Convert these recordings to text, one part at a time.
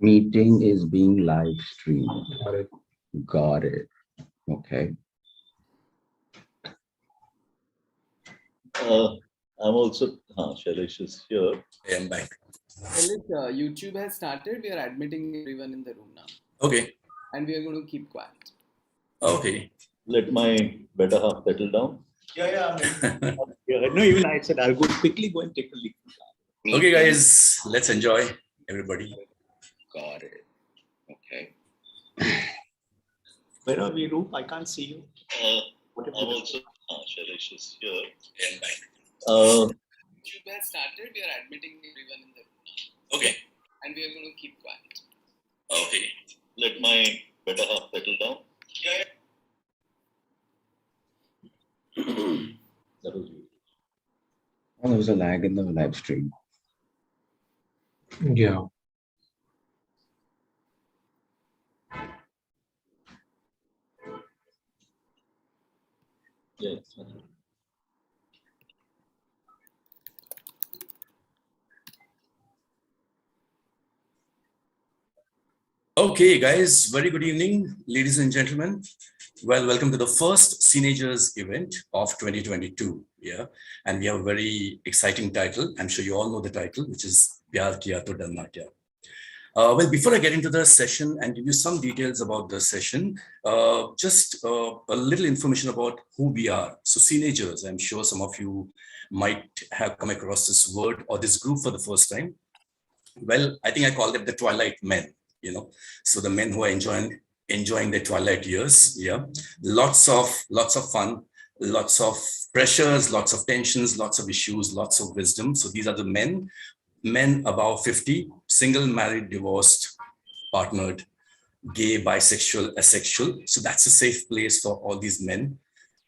Meeting is being live streamed. Got it. Got it. Okay. I'm also, Shailesh is here. I am back. YouTube has started. We are admitting everyone in the room now. Okay. And we are going to keep quiet. Okay. Let my better half settle down. Yeah. No, even I said I'll quickly go and take a leak. Okay, guys, let's enjoy, everybody. Got it. Okay. Where are we, Roop? I can't see you. I'm also, Shailesh is here. I am back. YouTube has started. We are admitting everyone in the room now. Okay. And we are going to keep quiet. Okay. Let my better half settle down. That was you. Oh, there was a lag in the live stream. Yeah. Yes. Okay, guys, very good evening, ladies and gentlemen. Well, welcome to the first Seenagers event of 2022. Yeah, and we have a very exciting title. I'm sure you all know the title, which is Pyar Kiya To Darna Kya. Well, before I get into the session and give you some details about the session, just a little information about who we are. So Seenagers, I'm sure some of you might have come across this word or this group for the first time. Well, I think I call them the Twilight Men, so the men who are enjoying their twilight years. Yeah, lots of fun, lots of pressures, lots of tensions, lots of issues, lots of wisdom. So these are the men above 50, single, married, divorced, partnered, gay, bisexual, asexual. So that's a safe place for all these men.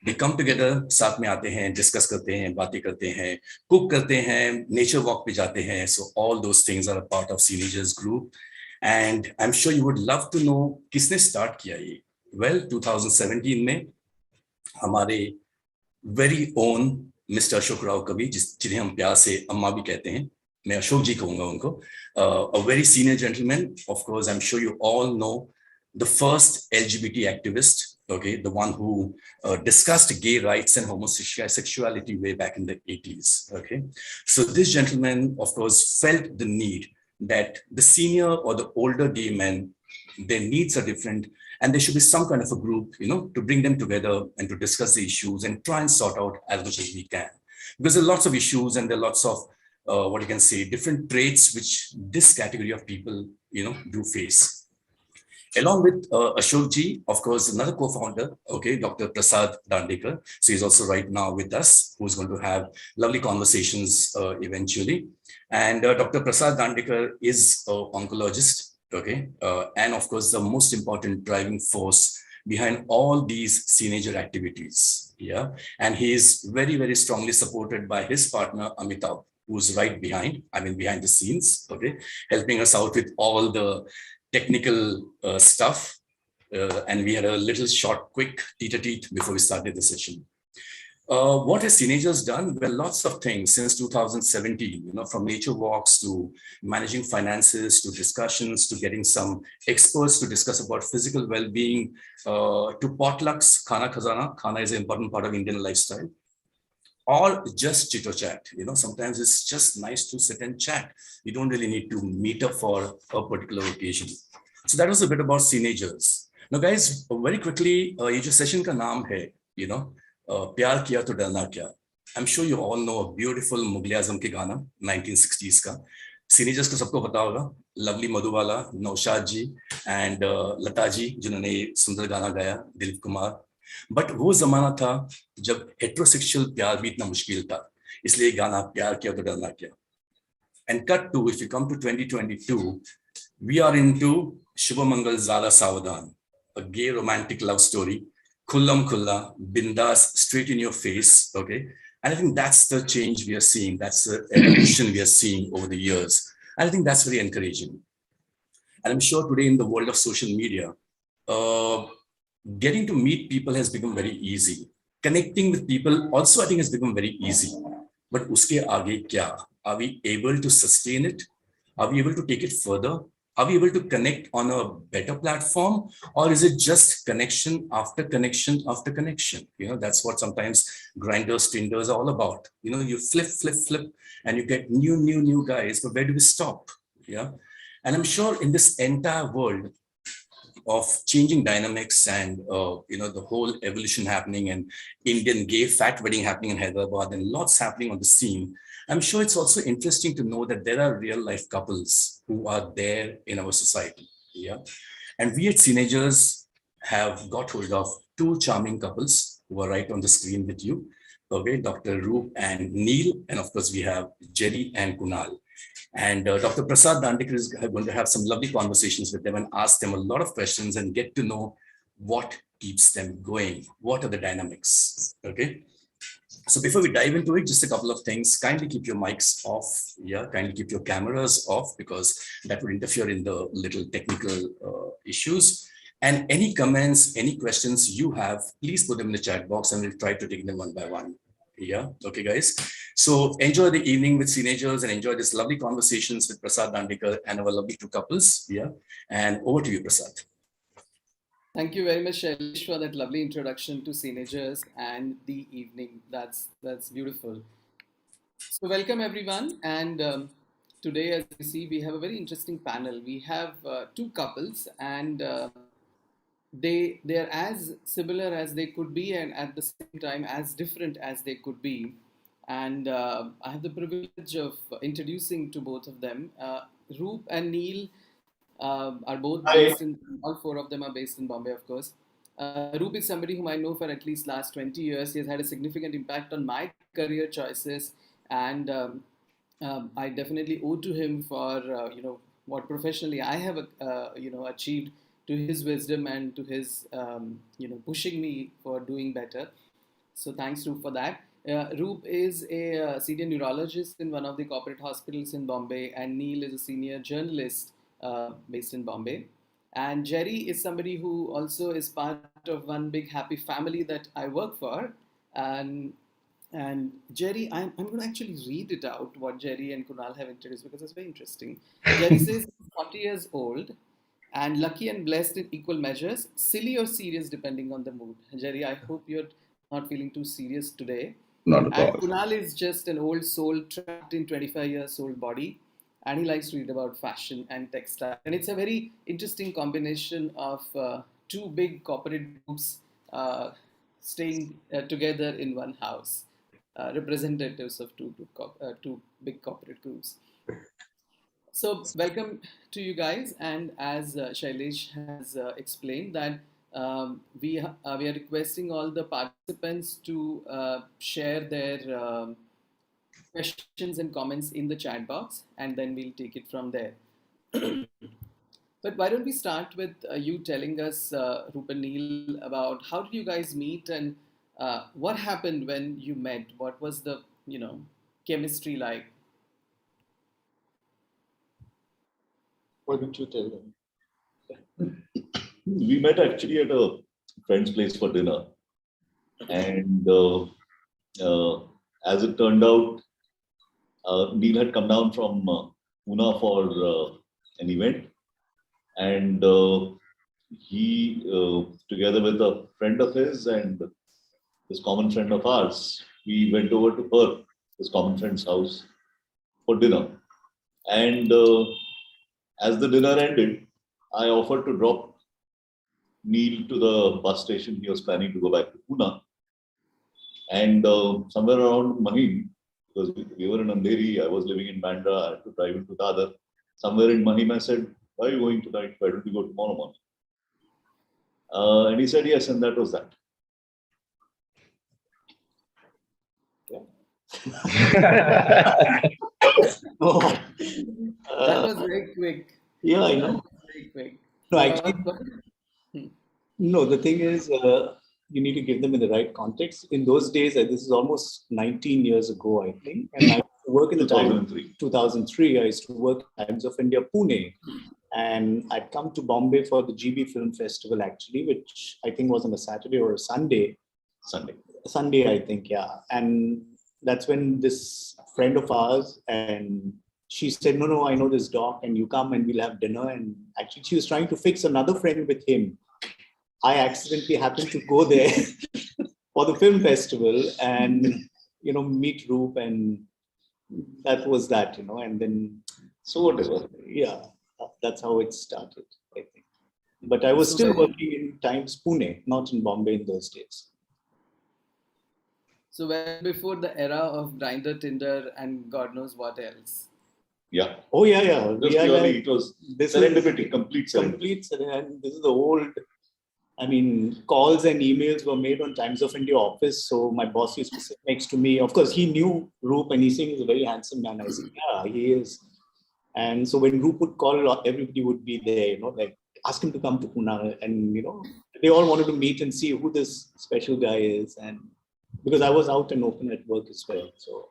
We come together, साथ में आते हैं, discuss करते हैं, बातें करते हैं, cook करते हैं, nature walk पे जाते हैं. So all those things are a part of Seenagers group. And I'm sure you would love to know किसने start किया ये. Well, 2017 में हमारे very own Mr. Ashok Rao Kavi, जिन्हें हम प्यार से अम्मा भी कहते हैं, मैं अशोक जी कहूंगा उनको, a very senior gentleman. Of course, I'm sure you all know the first LGBT activist, okay, the one who discussed gay rights and homosexuality way back in the 80s, okay. So this gentleman, of course, felt the need that the senior or the older gay men, their needs are different, and there should be some kind of a group, to bring them together and to discuss the issues and try and sort out as much as we can. Because there are lots of issues and there are lots of, what you can say, different traits which this category of people, do face. Along with Ashok ji, of course, another co-founder, okay, Dr. Prasad Dandekar. So he's also right now with us, who's going to have lovely conversations eventually. And Dr. Prasad Dandekar is an oncologist, okay, and of course, the most important driving force behind all these Seenager activities. Yeah, and he is very, very strongly supported by his partner Amitabh, who's right behind the scenes, okay, helping us out with all the technical stuff. And we had a little short, quick teet-a-teet before we started the session. What has Seenagers done? Well, lots of things since 2017, from nature walks to managing finances, to discussions, to getting some experts to discuss about physical well-being, to potlucks, khana khazana. Khana is an important part of Indian lifestyle. Or just chit or chat. Sometimes it's just nice to sit and chat. You don't really need to meet up for a particular occasion. So that was a bit about Seenagers. Now, guys, very quickly, ये जो session का नाम है, प्यार किया तो डरना क्या. I'm sure you all know a beautiful Mughal e आजम के गाना 1960s का. Seenagers को सबको पता होगा. Lovely Madhubala, Naushad ji and Lata ji, जिन्होंने सुंदर गाना गाया, दिलीप कुमार. बट वो जमाना था जब हेट्रोसेक्सुअल प्यार भी इतना मुश्किल था, इसलिए गाना प्यार किया तो डरना क्या. And cut to, if you come to 2022, we are into Shubhamangal Zara Savadan, a gay romantic love story, Khullam Khulla, bindas, straight in your face, okay. And I think that's the change we are seeing. That's the evolution we are seeing over the years. And I think that's very encouraging. And I'm sure today in the world of social media, getting to meet people has become very easy. Connecting with people also, I think, has become very easy. But uske aage kya? Are we able to sustain it? Are we able to take it further? Are we able to connect on a better platform, or is it just connection after connection after connection? That's what sometimes grinders, Tinders are all about. You flip, and you get new guys, but where do we stop? Yeah. And I'm sure in this entire world of changing dynamics and the whole evolution happening and Indian gay fat wedding happening in Hyderabad and lots happening on the scene, I'm sure it's also interesting to know that there are real life couples who are there in our society. Yeah. And we at Seenagers have got hold of two charming couples who are right on the screen with you. Okay, Dr. Roop and Neil, and of course we have Jerry and Kunal. And Dr. Prasad Dandekar is going to have some lovely conversations with them and ask them a lot of questions and get to know what keeps them going. What are the dynamics? Okay. So before we dive into it, just a couple of things. Kindly keep your mics off. Yeah, kindly keep your cameras off because that would interfere in the little technical issues. And any comments, any questions you have, please put them in the chat box and we'll try to take them one by one. Yeah. Okay, guys. So enjoy the evening with Seenagers and enjoy this lovely conversations with Prasad Dandekar and our lovely two couples. Yeah. And over to you, Prasad. Thank you very much, Shailesh, for that lovely introduction to Seenagers and the evening. That's beautiful. So welcome everyone. And today, as you see, we have a very interesting panel. We have two couples, and they're as similar as they could be, and at the same time as different as they could be. And I have the privilege of introducing to both of them. Roop and Neil are both based in, all four of them are based in Bombay, of course. Roop is somebody whom I know for at least last 20 years. He has had a significant impact on my career choices, and I definitely owe to him for what professionally I have achieved, to his wisdom and to his pushing me for doing better. So thanks, Roop, for that. Roop is a senior neurologist in one of the corporate hospitals in Bombay, and Neil is a senior journalist based in Bombay. And Jerry is somebody who also is part of one big happy family that I work for. And Jerry, I'm going to actually read it out, what Jerry and Kunal have introduced, because it's very interesting. Jerry says, 40 years old and lucky and blessed in equal measures, silly or serious depending on the mood. Jerry, I hope you're not feeling too serious today. Not at And all. Kunal is just an old soul trapped in 25 years old body, and he likes to read about fashion and textile. And it's a very interesting combination of two big corporate groups staying together in one house, representatives of two big corporate groups. So welcome to you guys, and as Shailesh has explained that we are requesting all the participants to share their questions and comments in the chat box, and then we'll take it from there. But why don't we start with you telling us, Roop and Neil, about how did you guys meet and what happened when you met? What was the chemistry like? Why don't you tell them? We met actually at a friend's place for dinner. And as it turned out, Neil had come down from Pune for an event. And he, together with a friend of his and this common friend of ours, we went over to her, this common friend's house, for dinner. And as the dinner ended, I offered to drop Neil to the bus station. He was planning to go back to Pune. And somewhere around Mahim, because we were in Andheri, I was living in Bandra, I had to drive into Dadar. Somewhere in Mahim, I said, "Why are you going tonight? Why don't you go tomorrow morning?" And he said yes, and that was that. Oh, That was very quick. yeah, I know. Very quick. No, actually, no, the thing is, you need to give them in the right context. In those days, this is almost 19 years ago, I think. And I used to work in the 2003. I used to work at Times of India, Pune. And I'd come to Bombay for the GB Film Festival, actually, which I think was on a Saturday or a Sunday. Sunday, I think, yeah. And that's when this friend of ours and she said, no, I know this doc and you come and we'll have dinner. And actually she was trying to fix another friend with him. I accidentally happened to go there for the film festival and, meet Roop, and that was that, and then, So whatever. yeah, that's how it started, I think. But I was still working in Times Pune, not in Bombay in those days. So well before the era of Grindr, Tinder, and God knows what else. Yeah. Oh, yeah. Just purely, it was serendipity, complete serendipity. And this is the old, calls and emails were made on Times of India office. So my boss used to sit next to me. Of course, he knew Roop and he's saying he's a very handsome man. I said, yeah, he is. And so when Roop would call, everybody would be there, like ask him to come to Pune. And, they all wanted to meet and see who this special guy is. And because I was out and open at work as well. So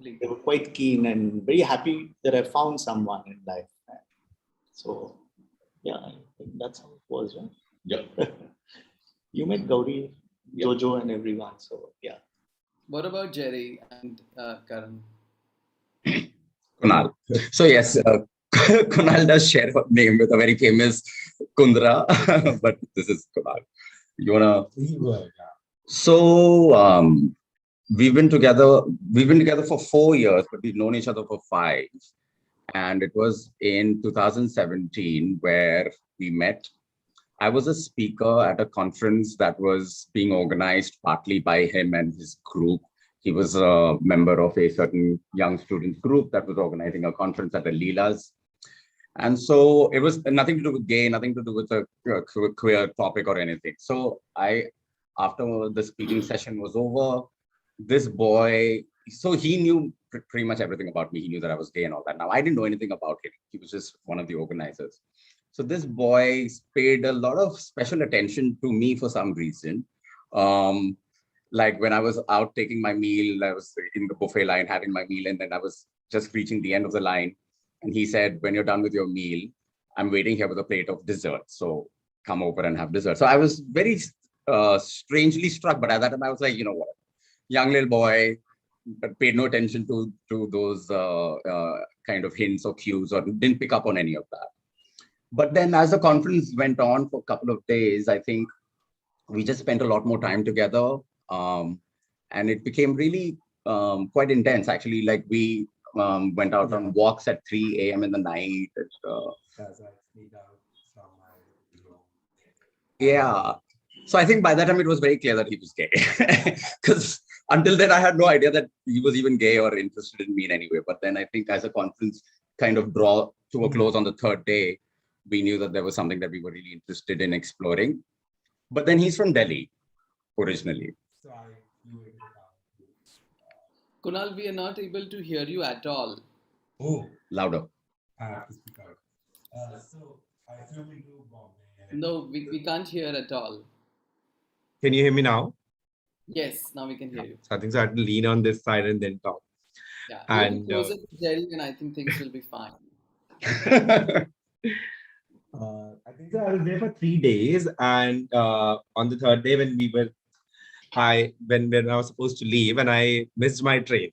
they were quite keen and very happy that I found someone in life. So, yeah, I think that's how it was, right? Yeah. You met Gauri, Jojo, and everyone. So, yeah. What about Jerry and Karan? Kunal. So yes, Kunal does share her name with a very famous Kundra, but this is Kunal. You wanna? So we've been together for 4 years, but we've known each other for 5. And it was in 2017 where we met. I was a speaker at a conference that was being organized partly by him and his group. He was a member of a certain young students group that was organizing a conference at the Leelas. And so it was nothing to do with gay, nothing to do with a queer topic or anything. So after the speaking session was over, this boy, so he knew pretty much everything about me. He knew that I was gay and all that. Now, I didn't know anything about him. He was just one of the organizers. So this boy paid a lot of special attention to me for some reason. Like when I was out taking my meal, I was in the buffet line having my meal, and then I was just reaching the end of the line. And he said, when you're done with your meal, I'm waiting here with a plate of dessert. So come over and have dessert. So I was very strangely struck. But at that time, I was like, you know what? Young little boy, but paid no attention to those kind of hints or cues, or didn't pick up on any of that. But then as the conference went on for a couple of days, I think we just spent a lot more time together. And it became really quite intense, actually. Like we went out on walks at 3 a.m. in the night. Yeah. So I think by that time it was very clear that he was gay. Because until then I had no idea that he was even gay or interested in me in any way. But then I think as the conference kind of draw to a close on the 3rd day, we knew that there was something that we were really interested in exploring. But then he's from Delhi originally. Kunal, we are not able to hear you at all. Oh, louder. No, we can't hear at all. Can you hear me now? Yes, now we can hear you. So I think so I have to lean on this side and then talk. Yeah, And closer to Jerry, and I think things will be fine. I think so I was there for 3 days, and on the 3rd day when I was supposed to leave, and I missed my train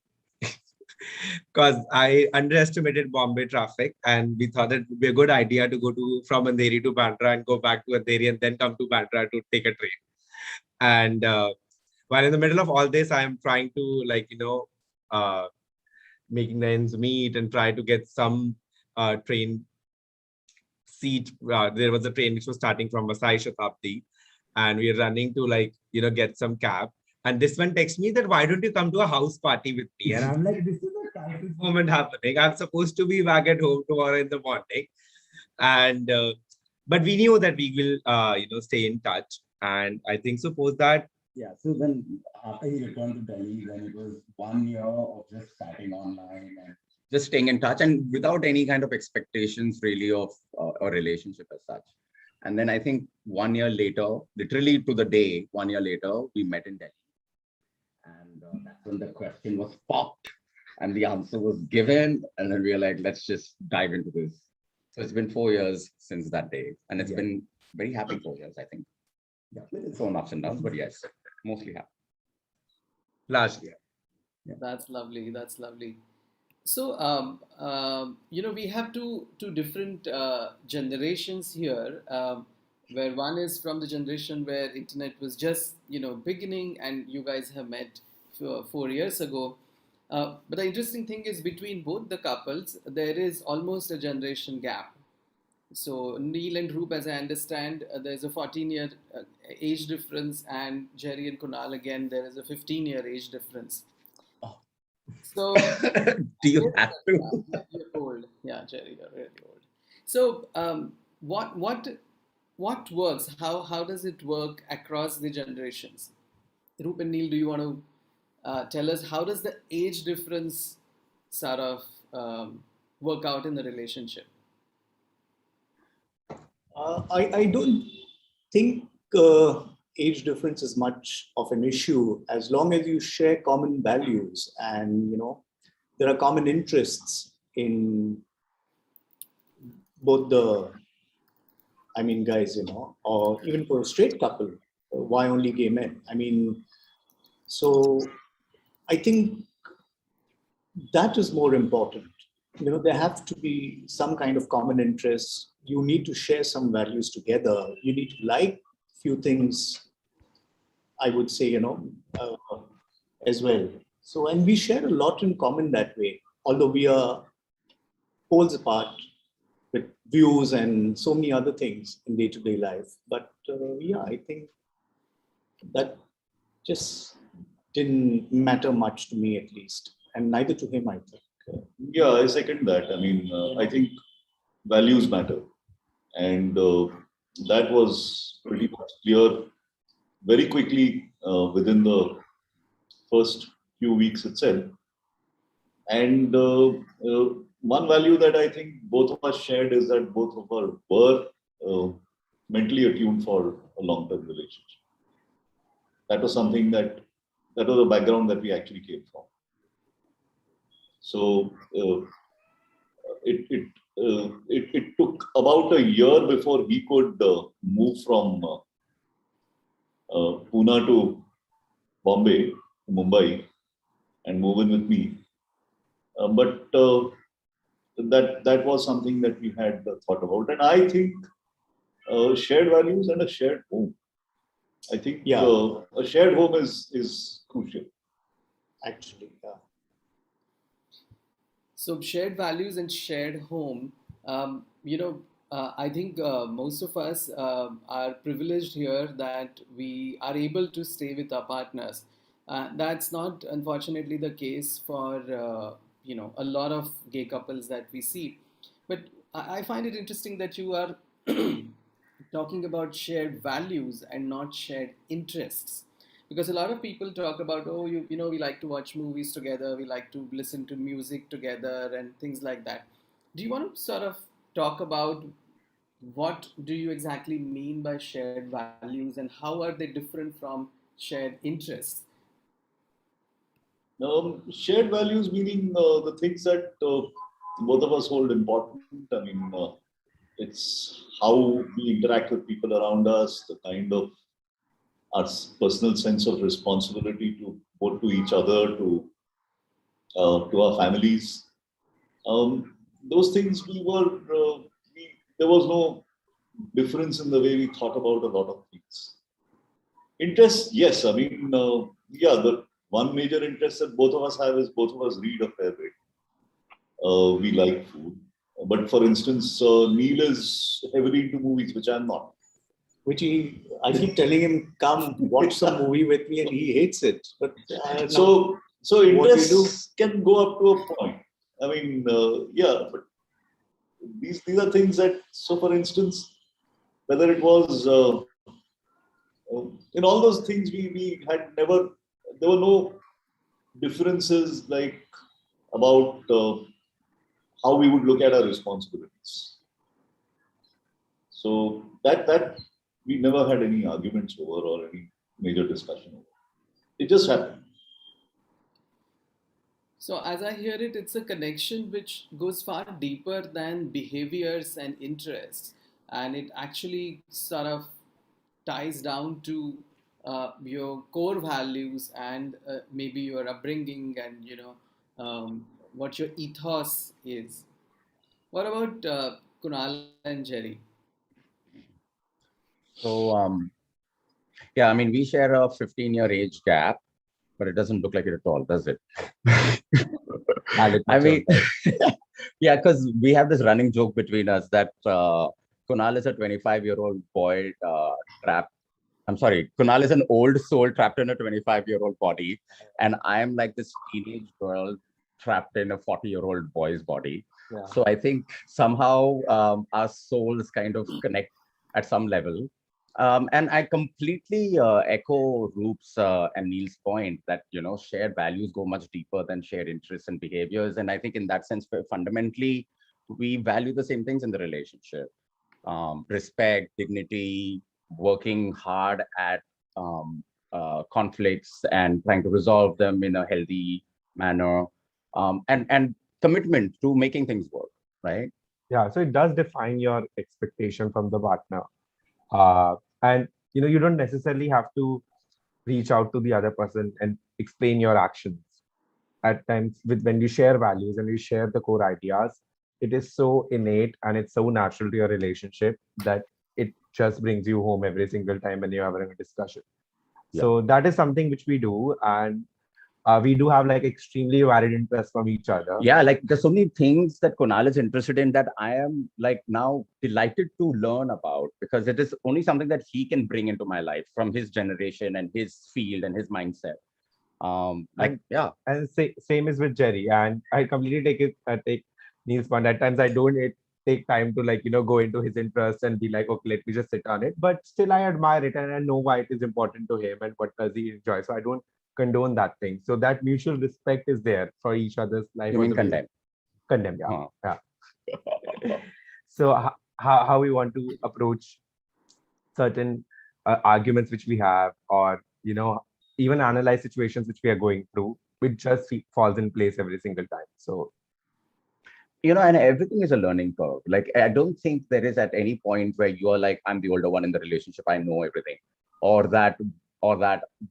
because I underestimated Bombay traffic, and we thought that it would be a good idea to go from Andheri to Bandra and go back to Andheri and then come to Bandra to take a train. And while in the middle of all this, I'm trying to making the ends meet and try to get some train seat. There was a train which was starting from Vasai Shatabdi, and we are running to get some cab. And this one texts me that, why don't you come to a house party with me? And I'm like, this is a crisis moment happening. I'm supposed to be back at home tomorrow in the morning. And but we knew that we will stay in touch. And I think suppose that. Yeah. So then after he returned to Delhi, then it was 1 year of just chatting online and just staying in touch, and without any kind of expectations really of a relationship as such. And then I think 1 year later, literally to the day, 1 year later, we met in Delhi. And that's when the question was popped and the answer was given. And then we were like, let's just dive into this. So it's been 4 years since that day. And it's been very happy 4 years, I think. Yeah, with its own ups and downs, but yes, mostly happy. Last year. Yeah. That's lovely. That's lovely. So, we have two different generations here, where one is from the generation where internet was just beginning, and you guys have met 4 years ago. But the interesting thing is between both the couples, there is almost a generation gap. So Neil and Roop, as I understand, there's a 14-year age difference, and Jerry and Kunal again, there is a 15-year age difference. So Do you have to? you're old. Yeah, Jerry, you're really old. So, what works? How does it work across the generations? Roop and Neil, do you want to tell us how does the age difference sort of work out in the relationship? I don't think age difference is much of an issue as long as you share common values and there are common interests in both the guys, or even for a straight couple, why only gay men? So I think that is more important. There have to be some kind of common interests. You need to share some values together. You need to like few things, I would say, as well. So, and we share a lot in common that way, although we are poles apart with views and so many other things in day-to-day life. But yeah, I think that just didn't matter much to me, at least, and neither to him, I think. Yeah, I second that. I think values matter, and that was pretty much clear very quickly within the first few weeks itself. And one value that I think both of us shared is that both of us were mentally attuned for a long-term relationship. That was something that was a background that we actually came from. So it took about a year before he could move from Pune to Bombay, Mumbai, and move in with me. But that was something that we had thought about, and I think shared values and a shared home. I think a shared home is crucial. Actually, yeah. So shared values and shared home. I think most of us are privileged here that we are able to stay with our partners. That's not, unfortunately, the case for a lot of gay couples that we see. But I find it interesting that you are talking about shared values and not shared interests, because a lot of people talk about, oh, we like to watch movies together, we like to listen to music together and things like that. Do you want to sort of talk about what do you exactly mean by shared values and how are they different from shared interests? Shared values meaning the things that both of us hold important. It's how we interact with people around us, the kind of our personal sense of responsibility to both to each other, to our families. Those things there was no difference in the way we thought about a lot of things. Interest, yes. The one major interest that both of us have is both of us read a fair bit. We like food. But for instance, Neil is heavily into movies, which I'm not. I keep telling him, come watch some movie with me, and he hates it. But so interests can go up to a point. But these are things that. So, for instance, whether it was in all those things, we had never. There were no differences like about how we would look at our responsibilities. So that we never had any arguments over or any major discussion over. It just happened. So, as I hear it, it's a connection which goes far deeper than behaviors and interests, and it actually sort of ties down to your core values and maybe your upbringing and what your ethos is. What about Kunal and Jerry? So, yeah, I mean, we share a 15-year age gap, but it doesn't look like it at all, does it? I mean, yeah, because we have this running joke between us that Kunal is a 25-year-old boy trapped. I'm sorry, Kunal is an old soul trapped in a 25-year-old body, and I am like this teenage girl trapped in a 40-year-old boy's body. Yeah. So I think somehow our souls kind of connect at some level. And I completely echo Roop's and Neil's point that, shared values go much deeper than shared interests and behaviors. And I think in that sense, fundamentally, we value the same things in the relationship. Respect, dignity, working hard at conflicts and trying to resolve them in a healthy manner, and commitment to making things work, right? Yeah, so it does define your expectation from the partner. And you don't necessarily have to reach out to the other person and explain your actions. At times, when you share values and you share the core ideas, it is so innate and it's so natural to your relationship that it just brings you home every single time when you're having a discussion. Yeah. So that is something which we do, and we do have like extremely varied interests from each other. Yeah, like there's so many things that Kunal is interested in that I am like now delighted to learn about, because it is only something that he can bring into my life from his generation and his field and his mindset. Yeah. And same is with Jerry. And I completely take Neil's point. At times I don't take time to go into his interests and be like, okay, let me just sit on it. But still I admire it and I know why it is important to him and what does he enjoy. So I don't condone that thing. So that mutual respect is there for each other's life. You mean condemn? Condemn, yeah. Huh. Yeah. So how we want to approach certain arguments which we have, or even analyze situations which we are going through, it just falls in place every single time. So and everything is a learning curve. Like, I don't think there is at any point where you're like, I'm the older one in the relationship, I know everything, or that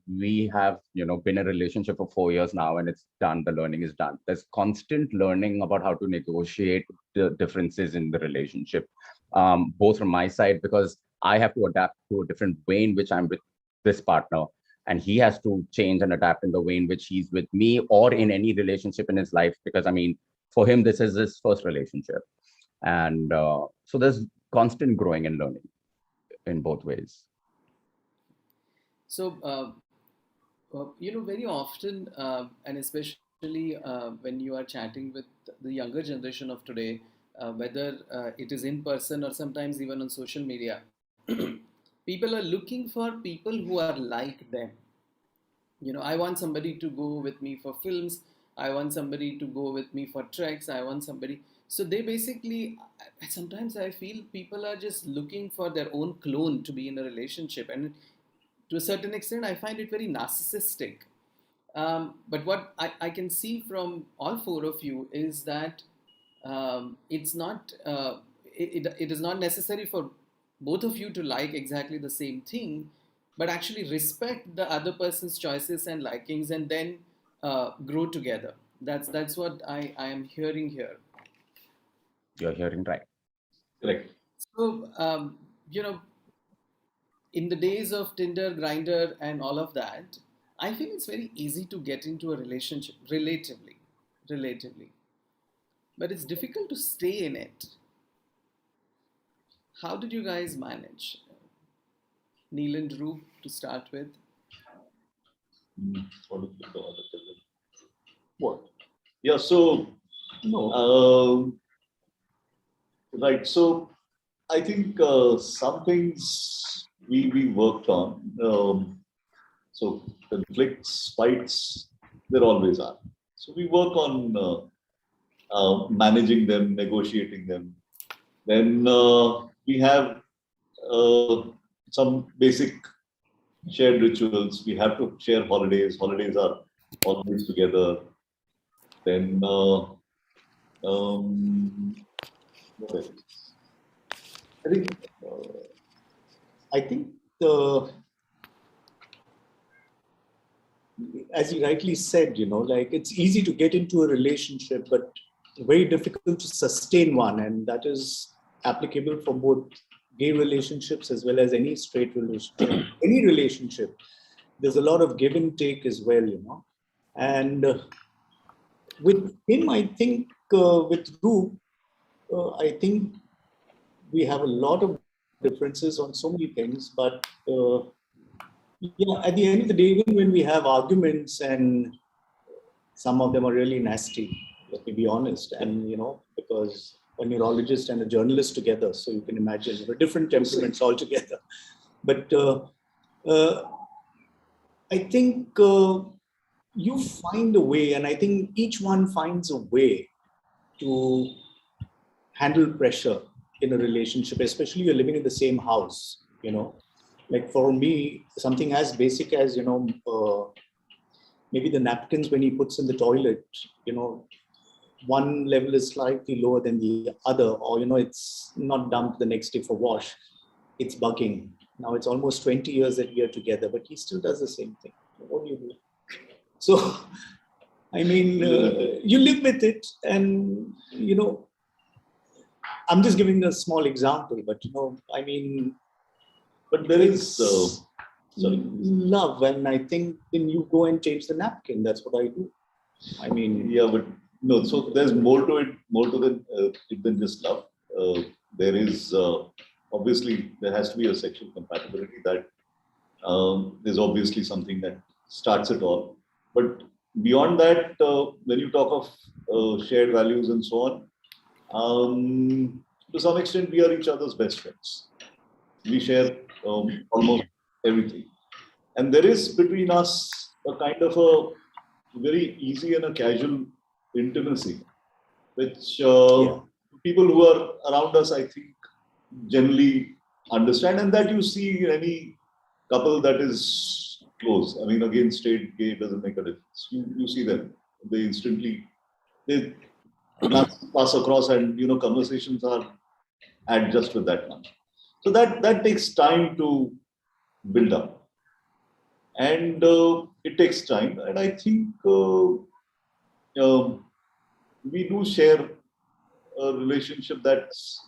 we have been in a relationship for 4 years now and it's done, the learning is done. There's constant learning about how to negotiate the differences in the relationship, both from my side, because I have to adapt to a different way in which I'm with this partner, and he has to change and adapt in the way in which he's with me, or in any relationship in his life, because I mean, for him, this is his first relationship. And so there's constant growing and learning in both ways. So, very often, and especially when you are chatting with the younger generation of today, whether it is in person or sometimes even on social media, people are looking for people who are like them. I want somebody to go with me for films. I want somebody to go with me for treks. I want somebody. So they basically, sometimes I feel people are just looking for their own clone to be in a relationship. And to a certain extent, I find it very narcissistic. But what I can see from all four of you is that it's not, it is not necessary for both of you to like exactly the same thing, but actually respect the other person's choices and likings, and then grow together. That's what I am hearing here. You're hearing right. Correct. So, in the days of Tinder, Grinder, and all of that, I feel it's very easy to get into a relationship, relatively, but it's difficult to stay in it. How did you guys manage? Neil and Dhruv, to start with. What do you think about it? What? Yeah, so, right. So, I think some things we worked on. So, conflicts, fights, there always are. So, we work on managing them, negotiating them. Then we have some basic shared rituals. We have to share holidays. Holidays are always together. Then what else? I think the as you rightly said, like it's easy to get into a relationship, but very difficult to sustain one. And that is applicable for both gay relationships as well as any straight relationship. Any relationship, there's a lot of give and take as well. And with him, I think, with Roop, I think we have a lot of differences on so many things, but at the end of the day, even when we have arguments, and some of them are really nasty, let me be honest, and because a neurologist and a journalist together, so you can imagine different temperaments altogether. But I think you find a way, and I think each one finds a way to handle pressure in a relationship, especially you're living in the same house. Like for me, something as basic as maybe the napkins when he puts in the toilet, one level is slightly lower than the other, or it's not dumped the next day for wash. It's bugging. Now it's almost 20 years that we are together, but he still does the same thing. What do you do? So, I mean, you live with it, and I'm just giving a small example, but I mean, but there is love, and I think when you go and change the napkin, that's what I do. I mean, yeah, but no. So there's more to it than just love. There is obviously there has to be a sexual compatibility that is obviously something that starts it all. But beyond that, when you talk of shared values and so on, to some extent, we are each other's best friends. We share almost everything. And there is between us a kind of a very easy and a casual intimacy, which people who are around us, I think, generally understand, and that you see in any couple that is close. I mean, again, straight, gay, doesn't make a difference. You see them. They instantly, they pass across, and conversations are at just with that much. So that takes time to build up, and it takes time. And I think we do share a relationship that's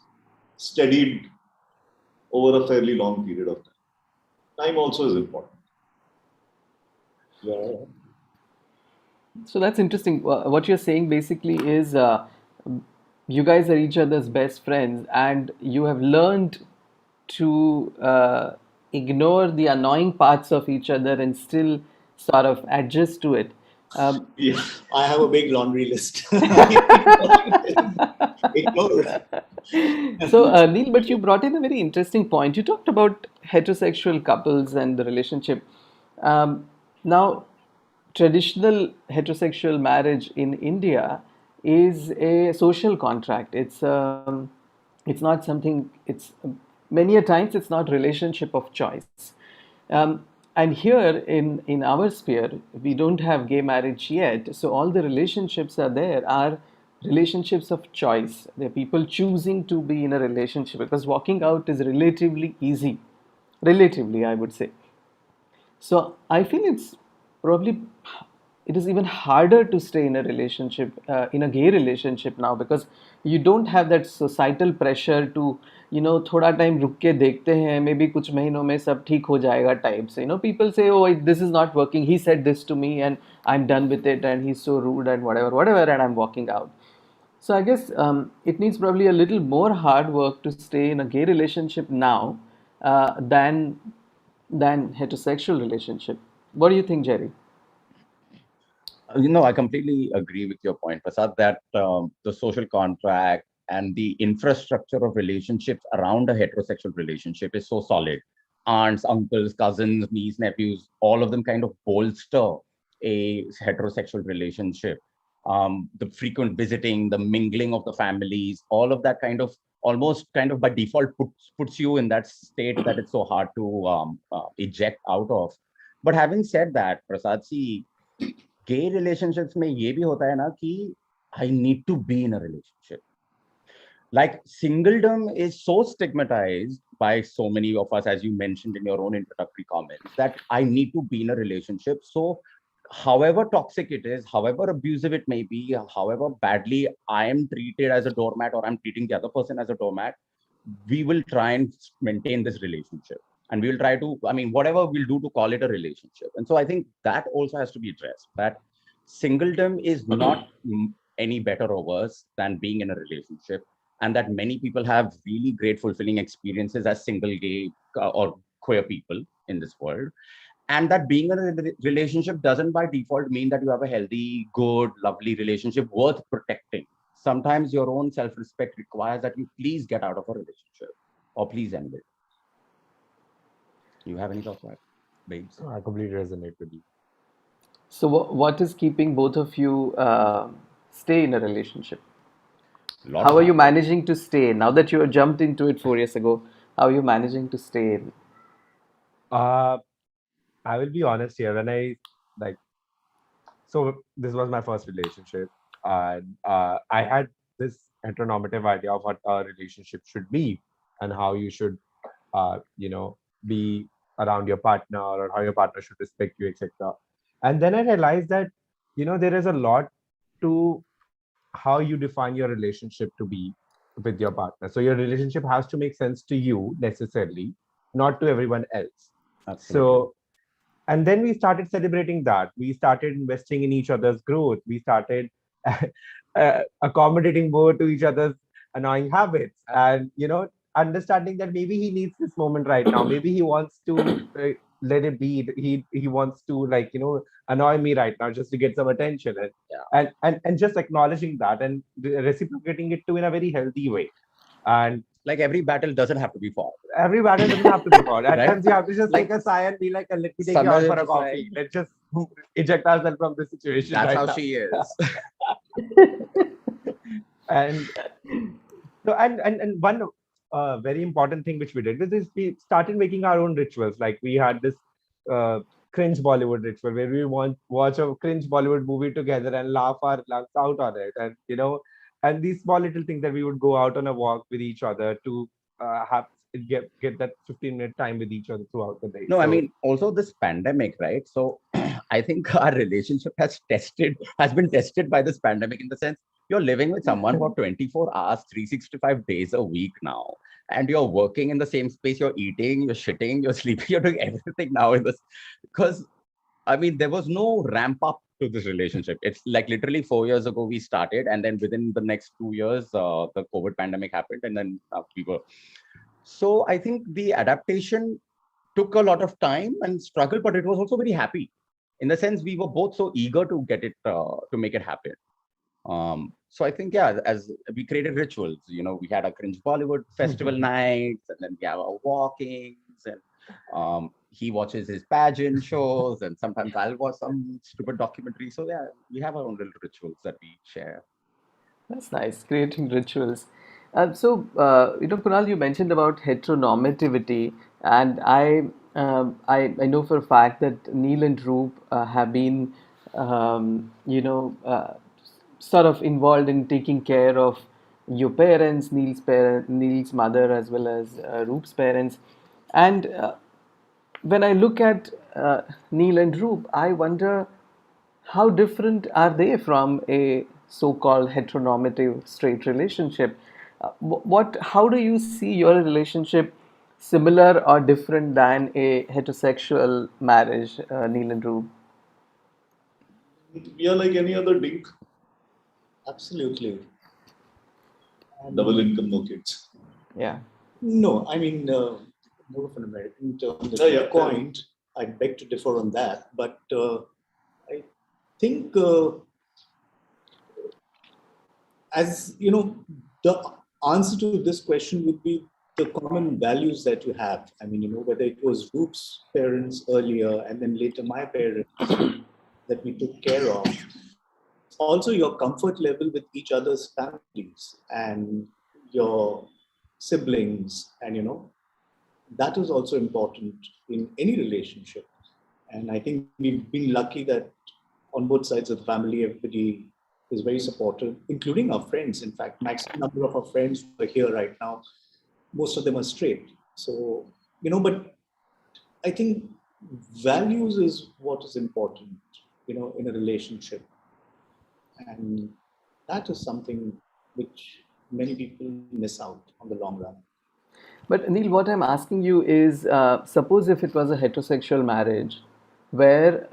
steadied over a fairly long period of time. Time also is important. yeah. So that's interesting. What you're saying basically is you guys are each other's best friends, and you have learned to ignore the annoying parts of each other and still sort of adjust to it. Yeah, I have a big laundry list. Ignore. So, Neil, but you brought in a very interesting point. You talked about heterosexual couples and the relationship. Now, traditional heterosexual marriage in India is a social contract. It's not something. It's many a times it's not relationship of choice. And here in our sphere, we don't have gay marriage yet. So all the relationships are relationships of choice. They're people choosing to be in a relationship because walking out is relatively easy. Relatively, I would say. So I feel probably it is even harder to stay in a relationship, in a gay relationship now, because you don't have that societal pressure to थोड़ा time रुक के देखते हैं, maybe कुछ महीनों में सब ठीक हो जाएगा type से. People say, oh, this is not working, he said this to me and I'm done with it, and he's so rude and whatever, and I'm walking out. So I guess it needs probably a little more hard work to stay in a gay relationship now than heterosexual relationship. What do you think, Jerry? I completely agree with your point, Prasad, that the social contract and the infrastructure of relationships around a heterosexual relationship is so solid. Aunts, uncles, cousins, nieces, nephews, all of them kind of bolster a heterosexual relationship. The frequent visiting, the mingling of the families, all of that kind of almost kind of by default puts you in that state that it's so hard to eject out of. But having said that, Prasad, see, gay relationships में ये भी होता है ना कि I need to be in a relationship. Like singledom is so stigmatized by so many of us, as you mentioned in your own introductory comments, that I need to be in a relationship. So however toxic it is, however abusive it may be, however badly I am treated as a doormat or I'm treating the other person as a doormat, we will try and maintain this relationship. And we will try to, I mean, whatever we'll do to call it a relationship. And so I think that also has to be addressed, that singledom is not any better or worse than being in a relationship. And that many people have really great, fulfilling experiences as single gay or queer people in this world. And that being in a relationship doesn't by default mean that you have a healthy, good, lovely relationship worth protecting. Sometimes your own self-respect requires that you please get out of a relationship or please end it. You have any thoughts on that, babes? I completely resonate with you. So, what is keeping both of you stay in a relationship? How are you managing to stay now that you jumped into it 4 years ago? How are you managing to stay in? I will be honest here. When I like, so this was my first relationship, and I had this heteronormative idea of what a relationship should be and how you should, be around your partner or how your partner should respect you, etc. And then I realized that, there is a lot to how you define your relationship to be with your partner. So your relationship has to make sense to you necessarily, not to everyone else. Absolutely. So, and then we started celebrating that. We started investing in each other's growth. We started accommodating more to each other's annoying habits, and understanding that maybe he needs this moment right now. Maybe he wants to let it be. He wants to annoy me right now just to get some attention, and just acknowledging that and reciprocating it too in a very healthy way. And like every battle doesn't have to be fought. Every battle doesn't have to be fought. At Right? times you have to just Like, take a sigh and be like, let me take you out for a coffee. Let's just eject ourselves from this situation. That's right how now. she is. And so, and one very important thing which we did was is we started making our own rituals. Like we had this cringe Bollywood ritual where we watch a cringe Bollywood movie together and laugh our lungs out on it. And and these small little things that we would go out on a walk with each other to have get that 15-minute time with each other throughout the day. No, I mean, also this pandemic, right? So I think our relationship has been tested by this pandemic, in the sense you're living with someone for 24 hours, 365 days a week now. And you're working in the same space, you're eating, you're shitting, you're sleeping, you're doing everything now in this. Because, I mean, there was no ramp up to this relationship. It's like literally 4 years ago we started. And then within the next 2 years, the COVID pandemic happened. And then we were. So I think the adaptation took a lot of time and struggle, but it was also very happy. In the sense, we were both so eager to get it, to make it happen. So I think, yeah, as we created rituals, we had a cringe Bollywood festival nights, and then we have our walkings, and he watches his pageant shows, and sometimes I'll watch some stupid documentary. So yeah, we have our own little rituals that we share. That's nice, creating rituals. Kunal, you mentioned about heteronormativity, and I know for a fact that Neil and Roop have been, sort of involved in taking care of your parents, Neil's mother, as well as Roop's parents, and when I look at Neil and Roop, I wonder how different are they from a so-called heteronormative straight relationship? How do you see your relationship similar or different than a heterosexual marriage, Neil and Roop? We are like any other dink. Absolutely. Double income, no kids. Yeah. No, I mean, more of an American term that coined. I beg to differ on that, but I think, as you know, the answer to this question would be the common values that you have. I mean, whether it was Roop's parents earlier and then later my parents that we took care of. Also, your comfort level with each other's families and your siblings, and that is also important in any relationship. And I think we've been lucky that on both sides of the family, everybody is very supportive, including our friends. In fact, maximum number of our friends who are here right now, most of them are straight. So, but I think values is what is important. in a relationship. And that is something which many people miss out on the long run. But Neil, what I'm asking you is, suppose if it was a heterosexual marriage, where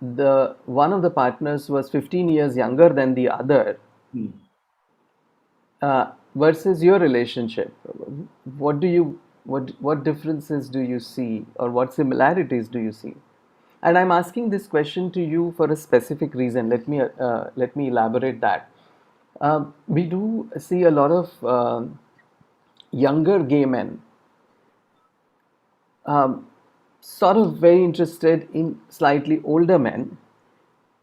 the one of the partners was 15 years younger than the other, versus your relationship, what differences do you see, or what similarities do you see? And I'm asking this question to you for a specific reason. Let me elaborate that. We do see a lot of younger gay men sort of very interested in slightly older men,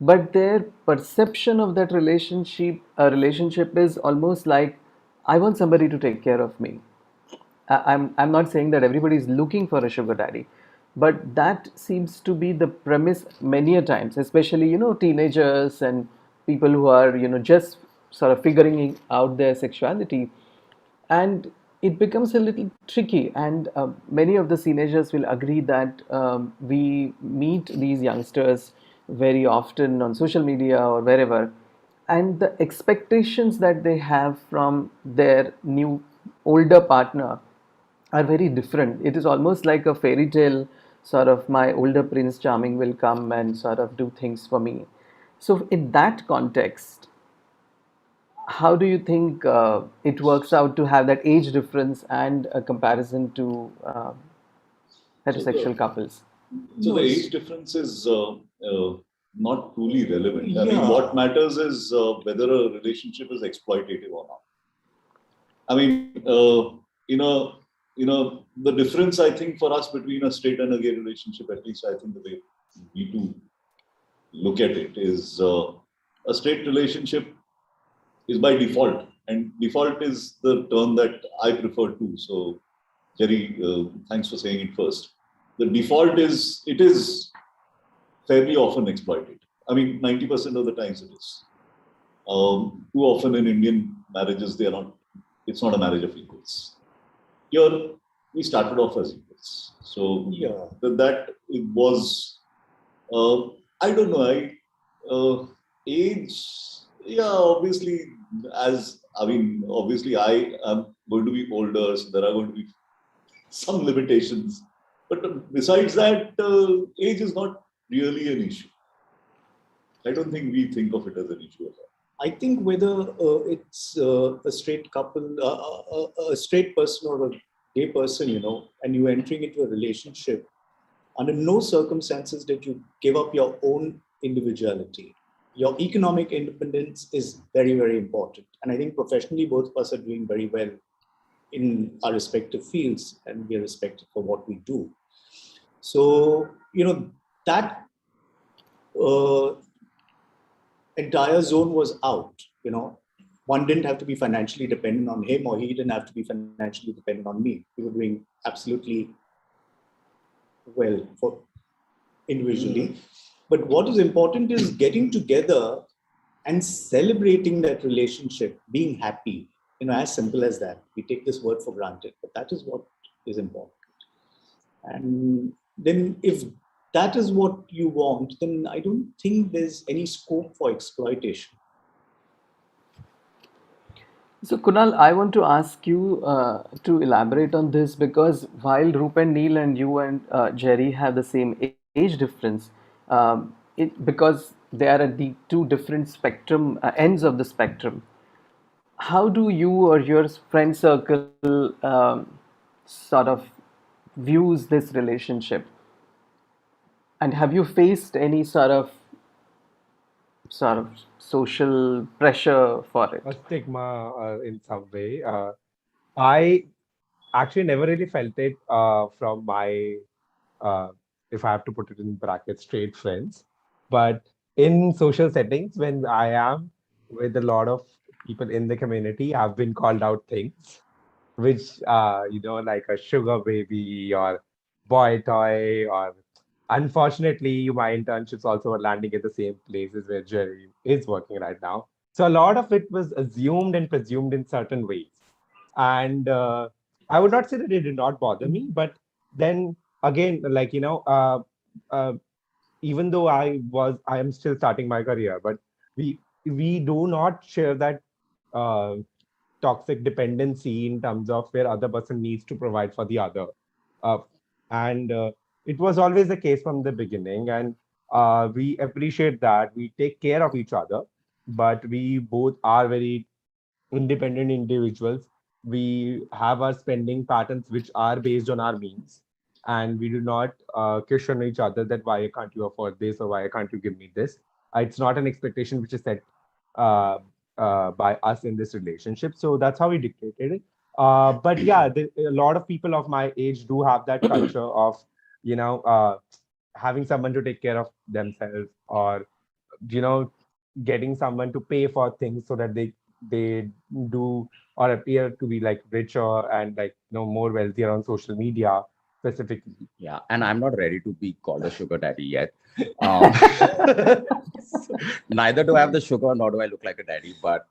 but their perception of that relationship is almost like, I want somebody to take care of me. I'm not saying that everybody is looking for a sugar daddy, but that seems to be the premise many a times, especially teenagers and people who are just sort of figuring out their sexuality, and it becomes a little tricky. And many of the teenagers will agree that we meet these youngsters very often on social media or wherever, and the expectations that they have from their new older partner are very different. It is almost like a fairy tale, sort of, my older Prince Charming will come and sort of do things for me. So in that context, how do you think it works out to have that age difference and a comparison to So heterosexual the couples? so the age difference is not truly relevant. I mean, Yeah. what matters is whether a relationship is exploitative or not. I mean, the difference I think for us between a straight and a gay relationship, at least I think the way we do look at it, is a straight relationship is by default, and default is the term that I prefer too. So, Jerry, thanks for saying it first. The default is, it is fairly often exploited. I mean, 90% of the times it is. Too often in Indian marriages, they are not. It's not a marriage of equals. Here, we started off as equals. So Yeah. that it was. I don't know. Age. Yeah, obviously, obviously, I am going to be older, so there are going to be some limitations. But besides that, age is not really an issue. I don't think we think of it as an issue at all. I think whether it's a straight couple, a straight person or a gay person, and you're entering into a relationship, under no circumstances did you give up your own individuality. Your economic independence is very, very important. And I think professionally, both of us are doing very well in our respective fields, and we are respected for what we do. So, that entire zone was out. One didn't have to be financially dependent on him, or he didn't have to be financially dependent on me. We were doing absolutely well for individually. But what is important is getting together and celebrating that relationship, being happy. As simple as that. We take this word for granted, but that is what is important. And then if that is what you want, then I don't think there's any scope for exploitation. So, Kunal, I want to ask you to elaborate on this, because while Roop and Neil and you and Jerry have the same age difference, because they are at the two different spectrum ends of the spectrum, how do you or your friend circle sort of views this relationship? And have you faced any sort of social pressure for A it? stigma in some way. I actually never really felt it from my, uh, if I have to put it in brackets, straight friends. But in social settings, when I am with a lot of people in the community, I've been called out things, which, like a sugar baby or boy toy, or unfortunately, my internships also were landing at the same places where Jerry is working right now. So a lot of it was assumed and presumed in certain ways. And I would not say that it did not bother me, but then again, like, uh, even though I am still starting my career, but we do not share that uh, toxic dependency in terms of where other person needs to provide for the other. Uh, and it was always the case from the beginning. And we appreciate that. We take care of each other, but we both are very independent individuals. We have our spending patterns which are based on our means, and we do not question each other that why can't you afford this or why can't you give me this. It's not an expectation which is set uh, by us in this relationship. So that's how we dictated it. But yeah, a lot of people of my age do have that culture of, having someone to take care of themselves, or you know getting someone to pay for things so that they do or appear to be like richer and like more wealthier on social media specifically. Yeah, and I'm not ready to be called a sugar daddy yet. Um, Neither do I have the sugar, nor do I look like a daddy. But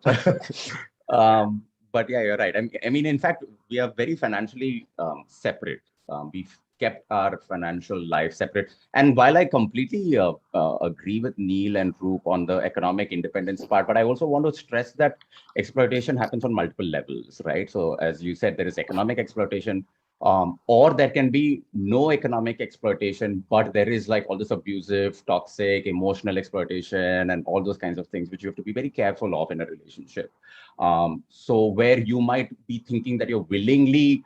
yeah, you're right. I mean, in fact, we are very financially separate. We've kept our financial life separate. And while I completely agree with Neil and Roop on the economic independence part, but I also want to stress that exploitation happens on multiple levels, right? So as you said, there is economic exploitation, or there can be no economic exploitation, but there is like all this abusive, toxic, emotional exploitation, and all those kinds of things, which you have to be very careful of in a relationship. So where you might be thinking that you're willingly,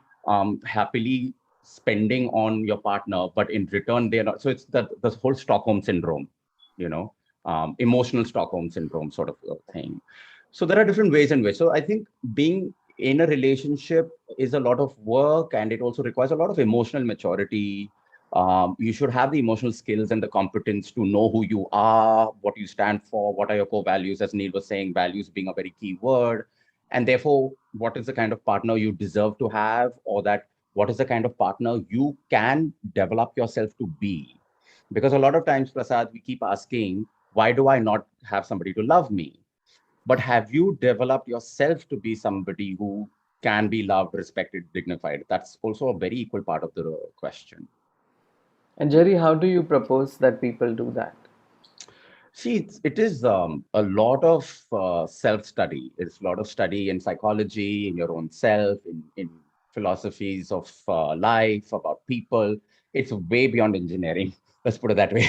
happily spending on your partner, but in return they're not. So it's the whole Stockholm syndrome, you know, emotional Stockholm syndrome sort of thing. So there are different ways in which. So I think being in a relationship is a lot of work, and it also requires a lot of emotional maturity. You should have the emotional skills and the competence to know who you are, what you stand for, what are your core values, as Neil was saying, values being a very key word. And therefore, what is the kind of partner you deserve to have, or that what is the kind of partner you can develop yourself to be? Because a lot of times, Prasad, we keep asking, why do I not have somebody to love me? But have you developed yourself to be somebody who can be loved, respected, dignified? That's also a very equal part of the question. And Jerry, how do you propose that people do that? See, it is a lot of self-study. It's a lot of study in psychology, in your own self, in philosophies of life, about people. It's way beyond engineering. Let's put it that way.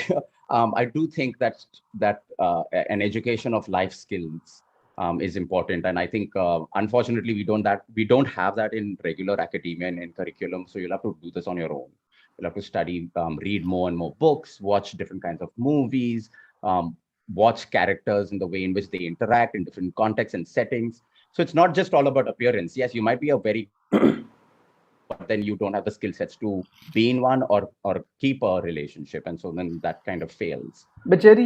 I do think that an education of life skills is important, and I think unfortunately we don't have that in regular academia and in curriculum. So you'll have to do this on your own. You'll have to study, read more and more books, watch different kinds of movies, watch characters in the way in which they interact in different contexts and settings. So it's not just all about appearance. Yes, you might be a very but then you don't have the skill sets to be in one or keep a relationship, and so then that kind of fails. But Jerry,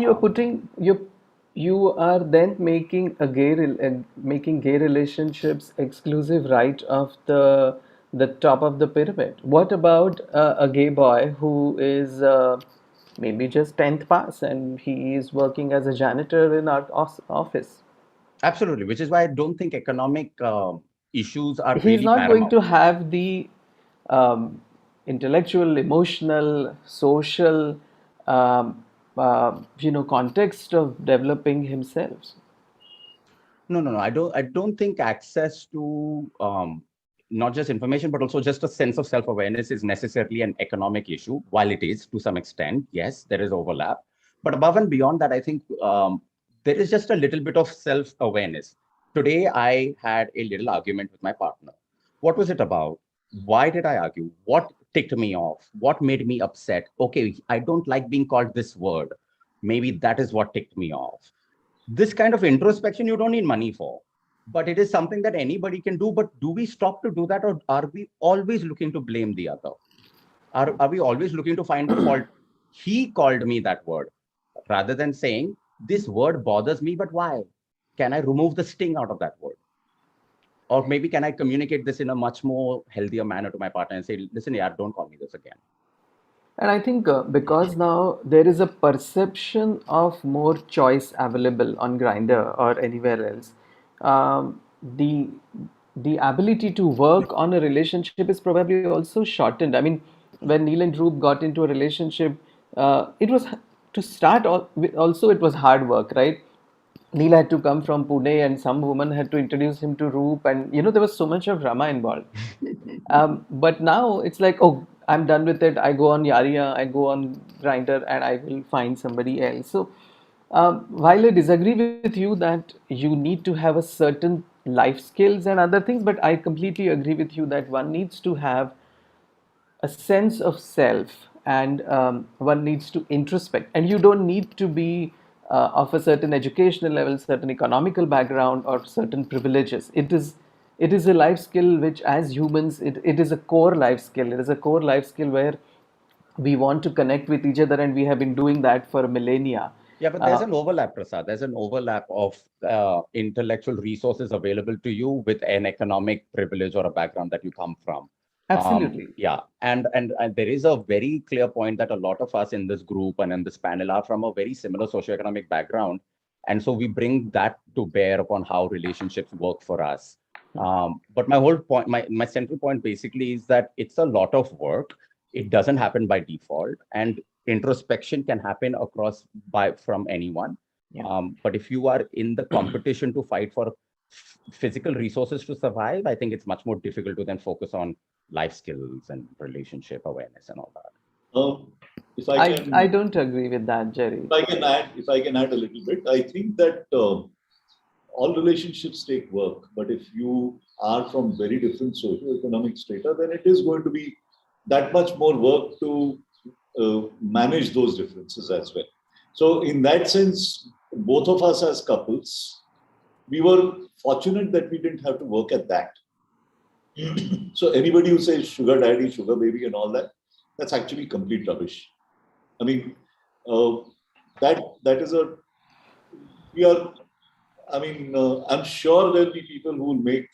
you are then making making gay relationships exclusive right of the top of the pyramid. What about a gay boy who is maybe just 10th pass and he is working as a janitor in our office? Absolutely, which is why I don't think economic issues are He's really not going paramount. to have the um, intellectual, emotional, social, context of developing himself. No. I don't think access to not just information, but also just a sense of self-awareness is necessarily an economic issue. While it is to some extent, yes, there is overlap. But above and beyond that, I think there is just a little bit of self-awareness. Today, I had a little argument with my partner. What was it about? Why did I argue? What ticked me off? What made me upset? Okay, I don't like being called this word. Maybe that is what ticked me off. This kind of introspection you don't need money for, but it is something that anybody can do. But do we stop to do that, or are we always looking to blame the other? Are we always looking to find the fault? He called me that word, rather than saying this word bothers me, but why? Can I remove the sting out of that word? Or maybe can I communicate this in a much more healthier manner to my partner and say, listen, yeah, don't call me this again. And I think because now there is a perception of more choice available on Grinder or anywhere else, the ability to work on a relationship is probably also shortened. I mean, when Neil and Roop got into a relationship, it was to start also it was hard work, right? Neil had to come from Pune, and some woman had to introduce him to Roop, and there was so much of drama involved. But now it's like, oh, I'm done with it. I go on Yaria, I go on Grinder, and I will find somebody else. So, while I disagree with you that you need to have a certain life skills and other things, but I completely agree with you that one needs to have a sense of self, and one needs to introspect, and you don't need to be of a certain educational level, certain economical background, or certain privileges. It is a life skill which, as humans, it is a core life skill. It is a core life skill where we want to connect with each other, and we have been doing that for millennia. Yeah, but there's an overlap, Prasad. There's an overlap of intellectual resources available to you with an economic privilege or a background that you come from. Absolutely. Yeah, and there is a very clear point that a lot of us in this group and in this panel are from a very similar socioeconomic background, and so we bring that to bear upon how relationships work for us. But my whole point, my central point basically is that it's a lot of work. It doesn't happen by default, and introspection can happen from anyone. Yeah. But if you are in the competition to fight for physical resources to survive, I think it's much more difficult to then focus on life skills and relationship awareness and all that. If I can, I don't agree with that, Jerry. if I can add a little bit, I think that all relationships take work. But if you are from very different socioeconomic strata, then it is going to be that much more work to manage those differences as well. So in that sense, both of us as couples, we were fortunate that we didn't have to work at that. So anybody who says sugar daddy, sugar baby and all that, that's actually complete rubbish. I mean, that is I'm sure there'll be people who will make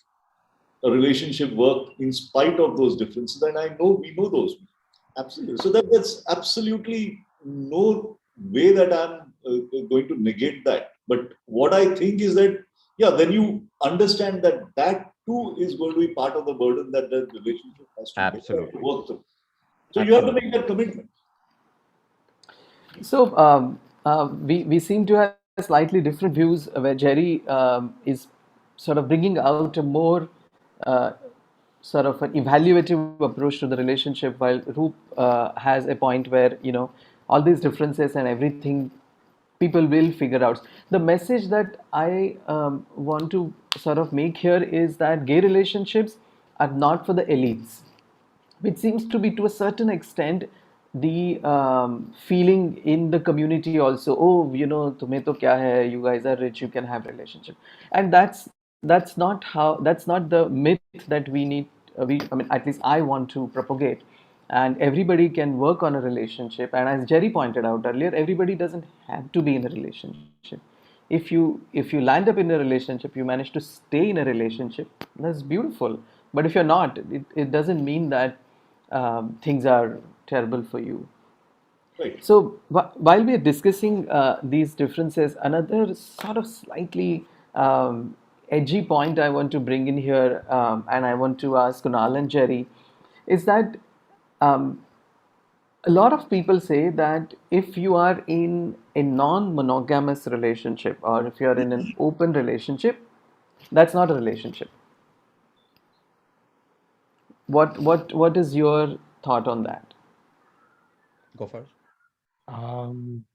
a relationship work in spite of those differences. And we know those. Absolutely. So that's absolutely no way that I'm going to negate that. But what I think is that, then you understand that too is going to be part of the burden that the relationship has to work through. So you have to make that commitment. So we seem to have slightly different views, where Jerry is sort of bringing out a more sort of an evaluative approach to the relationship, while Roop has a point where all these differences and everything people will figure out. The message that I want to sort of make here is that gay relationships are not for the elites, which seems to be to a certain extent the feeling in the community also. Oh, tumhe to kya hai, you guys are rich, you can have relationship. And that's not the myth that we need. I mean, at least I want to propagate. And everybody can work on a relationship, and as Jerry pointed out earlier, everybody doesn't have to be in a relationship. If you land up in a relationship, you manage to stay in a relationship, that's beautiful. But if you're not, it doesn't mean that things are terrible for you. Right. So while we are discussing these differences, another sort of slightly edgy point I want to bring in here, and I want to ask Kunal and Jerry, is that um, a lot of people say that if you are in a non-monogamous relationship, or if you are in an open relationship, that's not a relationship. What is your thought on that? Go first. Um,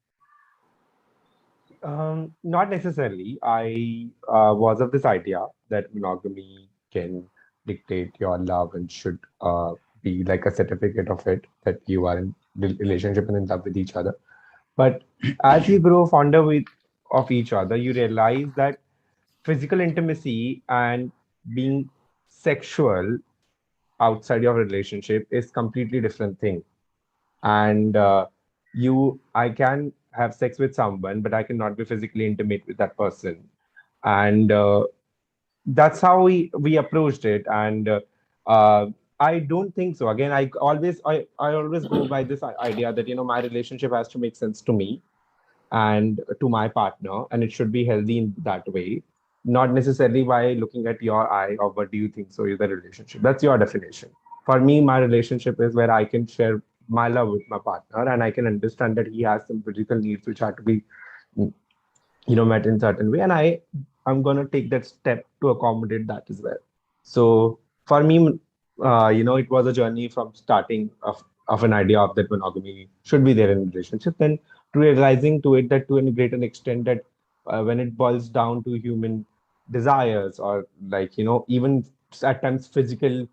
Not necessarily. I was of this idea that monogamy can dictate your love and should be like a certificate of it, that you are in relationship and in love with each other. But as you grow fonder of each other, you realize that physical intimacy and being sexual outside your relationship is completely different thing. And I can have sex with someone, but I cannot be physically intimate with that person. And that's how we approached it. And uh, I don't think so. Again, I always go by this idea that my relationship has to make sense to me and to my partner, and it should be healthy in that way, not necessarily by looking at your eye of what do you think so is the relationship. That's your definition. For me, my relationship is where I can share my love with my partner, and I can understand that he has some physical needs which have to be, met in certain way, and I'm gonna take that step to accommodate that as well. So for me, it was a journey from starting of an idea of that monogamy should be there in a relationship, then to realizing to it that to a greater extent that when it boils down to human desires or even at times physical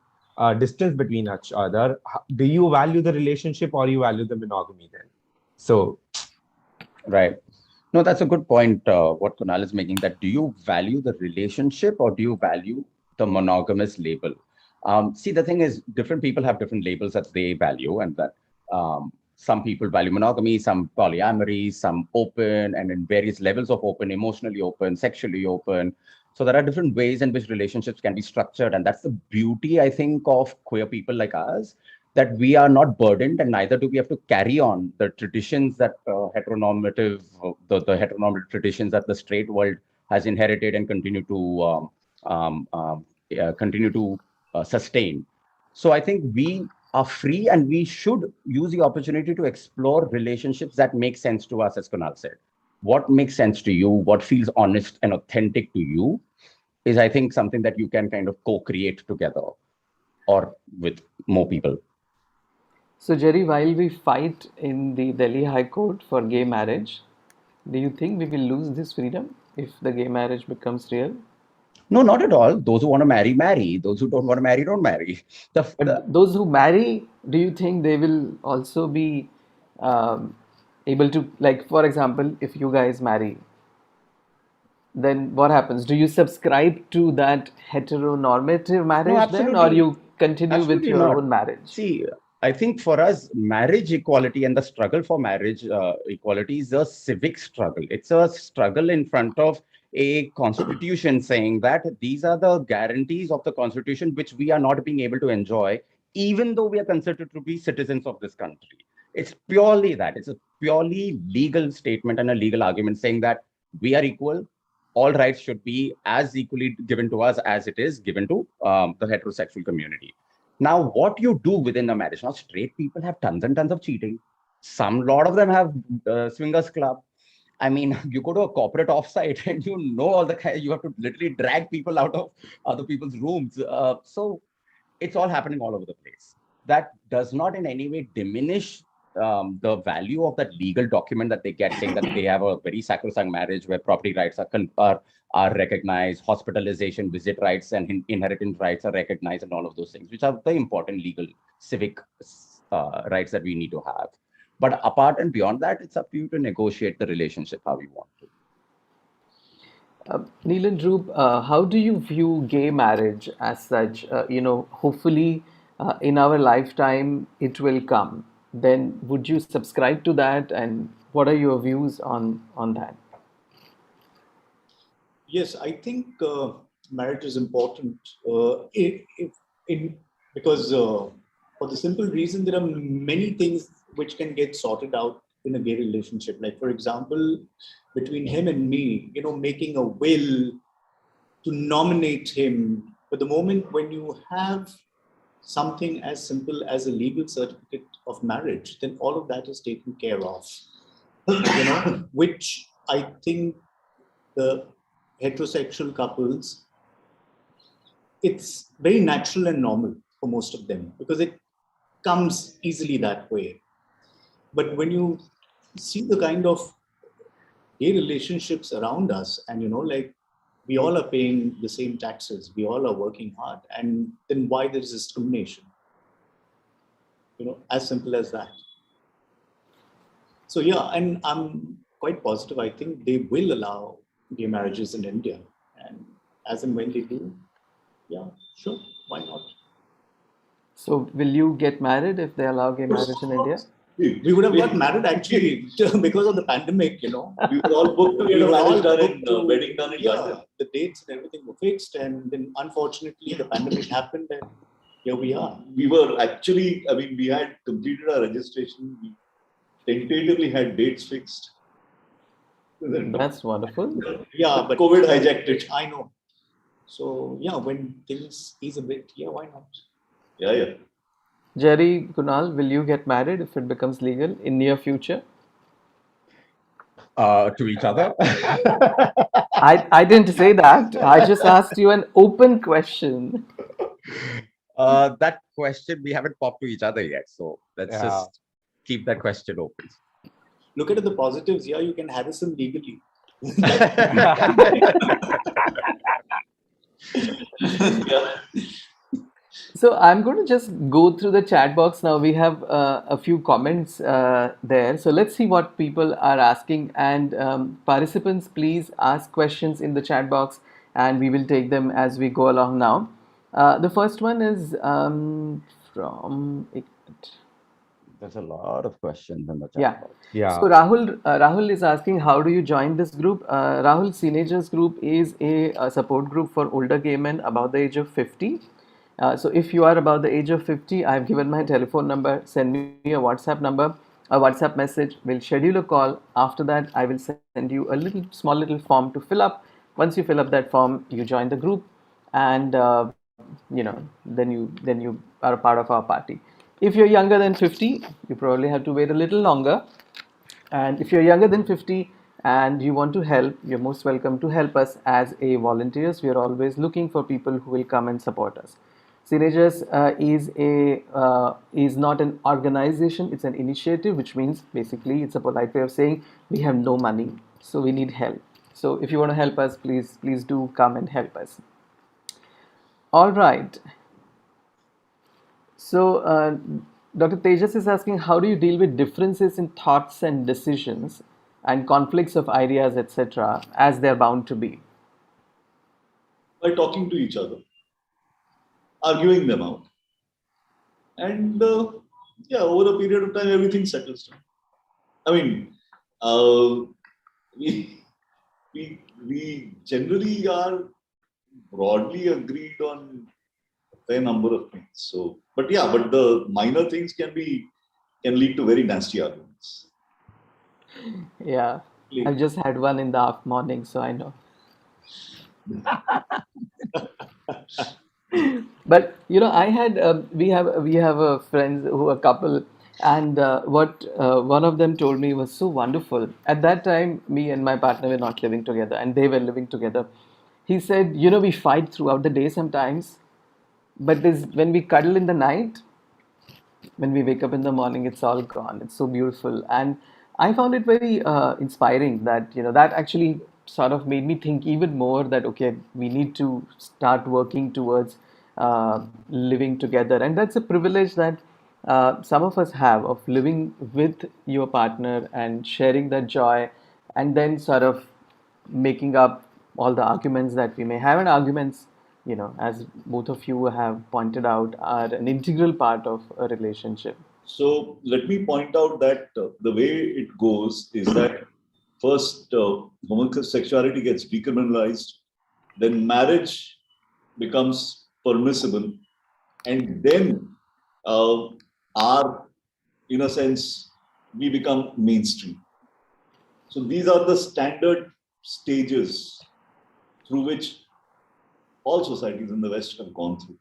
distance between each other, do you value the relationship or you value the monogamy then? So Right. No, that's a good point. What Kunal is making, that do you value the relationship or do you value the monogamous label? See, the thing is, different people have different labels that they value, and that some people value monogamy, some polyamory, some open, and in various levels of open, emotionally open, sexually open. So there are different ways in which relationships can be structured, and that's the beauty, I think, of queer people like us, that we are not burdened, and neither do we have to carry on the traditions that the heteronormative traditions that the straight world has inherited and continue to sustain. So I think we are free, and we should use the opportunity to explore relationships that make sense to us, as Kunal said. What makes sense to you, what feels honest and authentic to you, is, I think, something that you can kind of co-create together or with more people. So, Jerry, while we fight in the Delhi High Court for gay marriage, do you think we will lose this freedom if the gay marriage becomes real? No, not at all. Those who want to marry, marry. Those who don't want to marry, don't marry. But those who marry, do you think they will also be able to, like, for example, if you guys marry, then what happens? Do you subscribe to that heteronormative No, marriage then, or absolutely. you continue with Absolutely your not. own marriage? See, I think for us, marriage equality and the struggle for marriage equality is a civic struggle. It's a struggle in front of a constitution saying that these are the guarantees of the constitution which we are not being able to enjoy, even though we are considered to be citizens of this country. It's purely that. It's a purely legal statement and a legal argument saying that we are equal. All rights should be as equally given to us as it is given to the heterosexual community. Now, what you do within the marriage? Now, straight people have tons and tons of cheating. Lot of them have swingers club. I mean, you go to a corporate offsite and all the you have to literally drag people out of other people's rooms. So it's all happening all over the place. That does not in any way diminish the value of that legal document that they get, saying that they have a very sacrosanct marriage where property rights are recognized, hospitalization, visit rights, and inheritance rights are recognized, and all of those things, which are the important legal civic rights that we need to have. But apart and beyond that, it's up to you to negotiate the relationship how you want to. Neil and Dhruv, how do you view gay marriage as such? Hopefully in our lifetime it will come. Then would you subscribe to that? And what are your views on that? Yes, I think marriage is important because for the simple reason there are many things which can get sorted out in a gay relationship. Like, for example, between him and me, making a will to nominate him. But the moment when you have something as simple as a legal certificate of marriage, then all of that is taken care of, which I think the heterosexual couples, it's very natural and normal for most of them because it comes easily that way. But when you see the kind of gay relationships around us, and like we all are paying the same taxes, we all are working hard, and then why there is discrimination? As simple as that. So yeah, and I'm quite positive. I think they will allow gay marriages in India, and as and when they do, yeah, sure, why not? So will you get married if they allow gay marriage in India? We would have got married actually because of the pandemic, We were all booked to get a marriage done in wedding done in London. The dates and everything were fixed, and then unfortunately the pandemic happened, and here we are. We were actually, we had completed our registration. We tentatively had dates fixed. That's wonderful. Yeah, but COVID hijacked it. I know. So yeah, when things ease a bit, yeah, why not? Yeah. Jerry, Kunal, will you get married if it becomes legal in near future? To each other. I didn't say that. I just asked you an open question. That question we haven't popped to each other yet. So let's Yeah. just keep that question open. Look at the positives. Yeah, you can Harrison legally. Yeah. So I'm going to just go through the chat box now. We have a few comments there. So let's see what people are asking. And participants, please ask questions in the chat box, and we will take them as we go along now. The first one is from. There's a lot of questions in the chat Yeah. box. So Rahul is asking, how do you join this group? Rahul, Seenagers group is a support group for older gay men above the age of 50. So if you are about the age of 50, I've given my telephone number. Send me a WhatsApp number, a WhatsApp message. We'll schedule a call. After that, I will send you a small little form to fill up. Once you fill up that form, you join the group, and then you are a part of our party. If you're younger than 50, you probably have to wait a little longer. And if you're younger than 50 and you want to help, you're most welcome to help us as a volunteers. We are always looking for people who will come and support us. Teenagers is not an organization; it's an initiative, which means basically it's a polite way of saying we have no money, so we need help. So if you want to help us, please do come and help us. All right. So, Dr. Tejas is asking, how do you deal with differences in thoughts and decisions and conflicts of ideas, etc., as they're bound to be? By talking to each other, arguing them out. And yeah, over a period of time, everything settles down. I mean, we generally are broadly agreed on a fair number of things. So, but the minor things can lead to very nasty arguments. Yeah, I've just had one in the morning, so I know. But I had we have a friends who are a couple, and what one of them told me was so wonderful. At that time, me and my partner were not living together, and they were living together. He said, we fight throughout the day sometimes, but this when we cuddle in the night, when we wake up in the morning, it's all gone. It's so beautiful. And I found it very inspiring that that actually sort of made me think even more that okay, we need to start working towards living together. And that's a privilege that some of us have, of living with your partner and sharing that joy, and then sort of making up all the arguments that we may have. And arguments, as both of you have pointed out, are an integral part of a relationship. So let me point out that the way it goes is that first homosexuality gets decriminalized, then marriage becomes permissible, and then our, in a sense, we become mainstream. So these are the standard stages through which all societies in the West have gone through.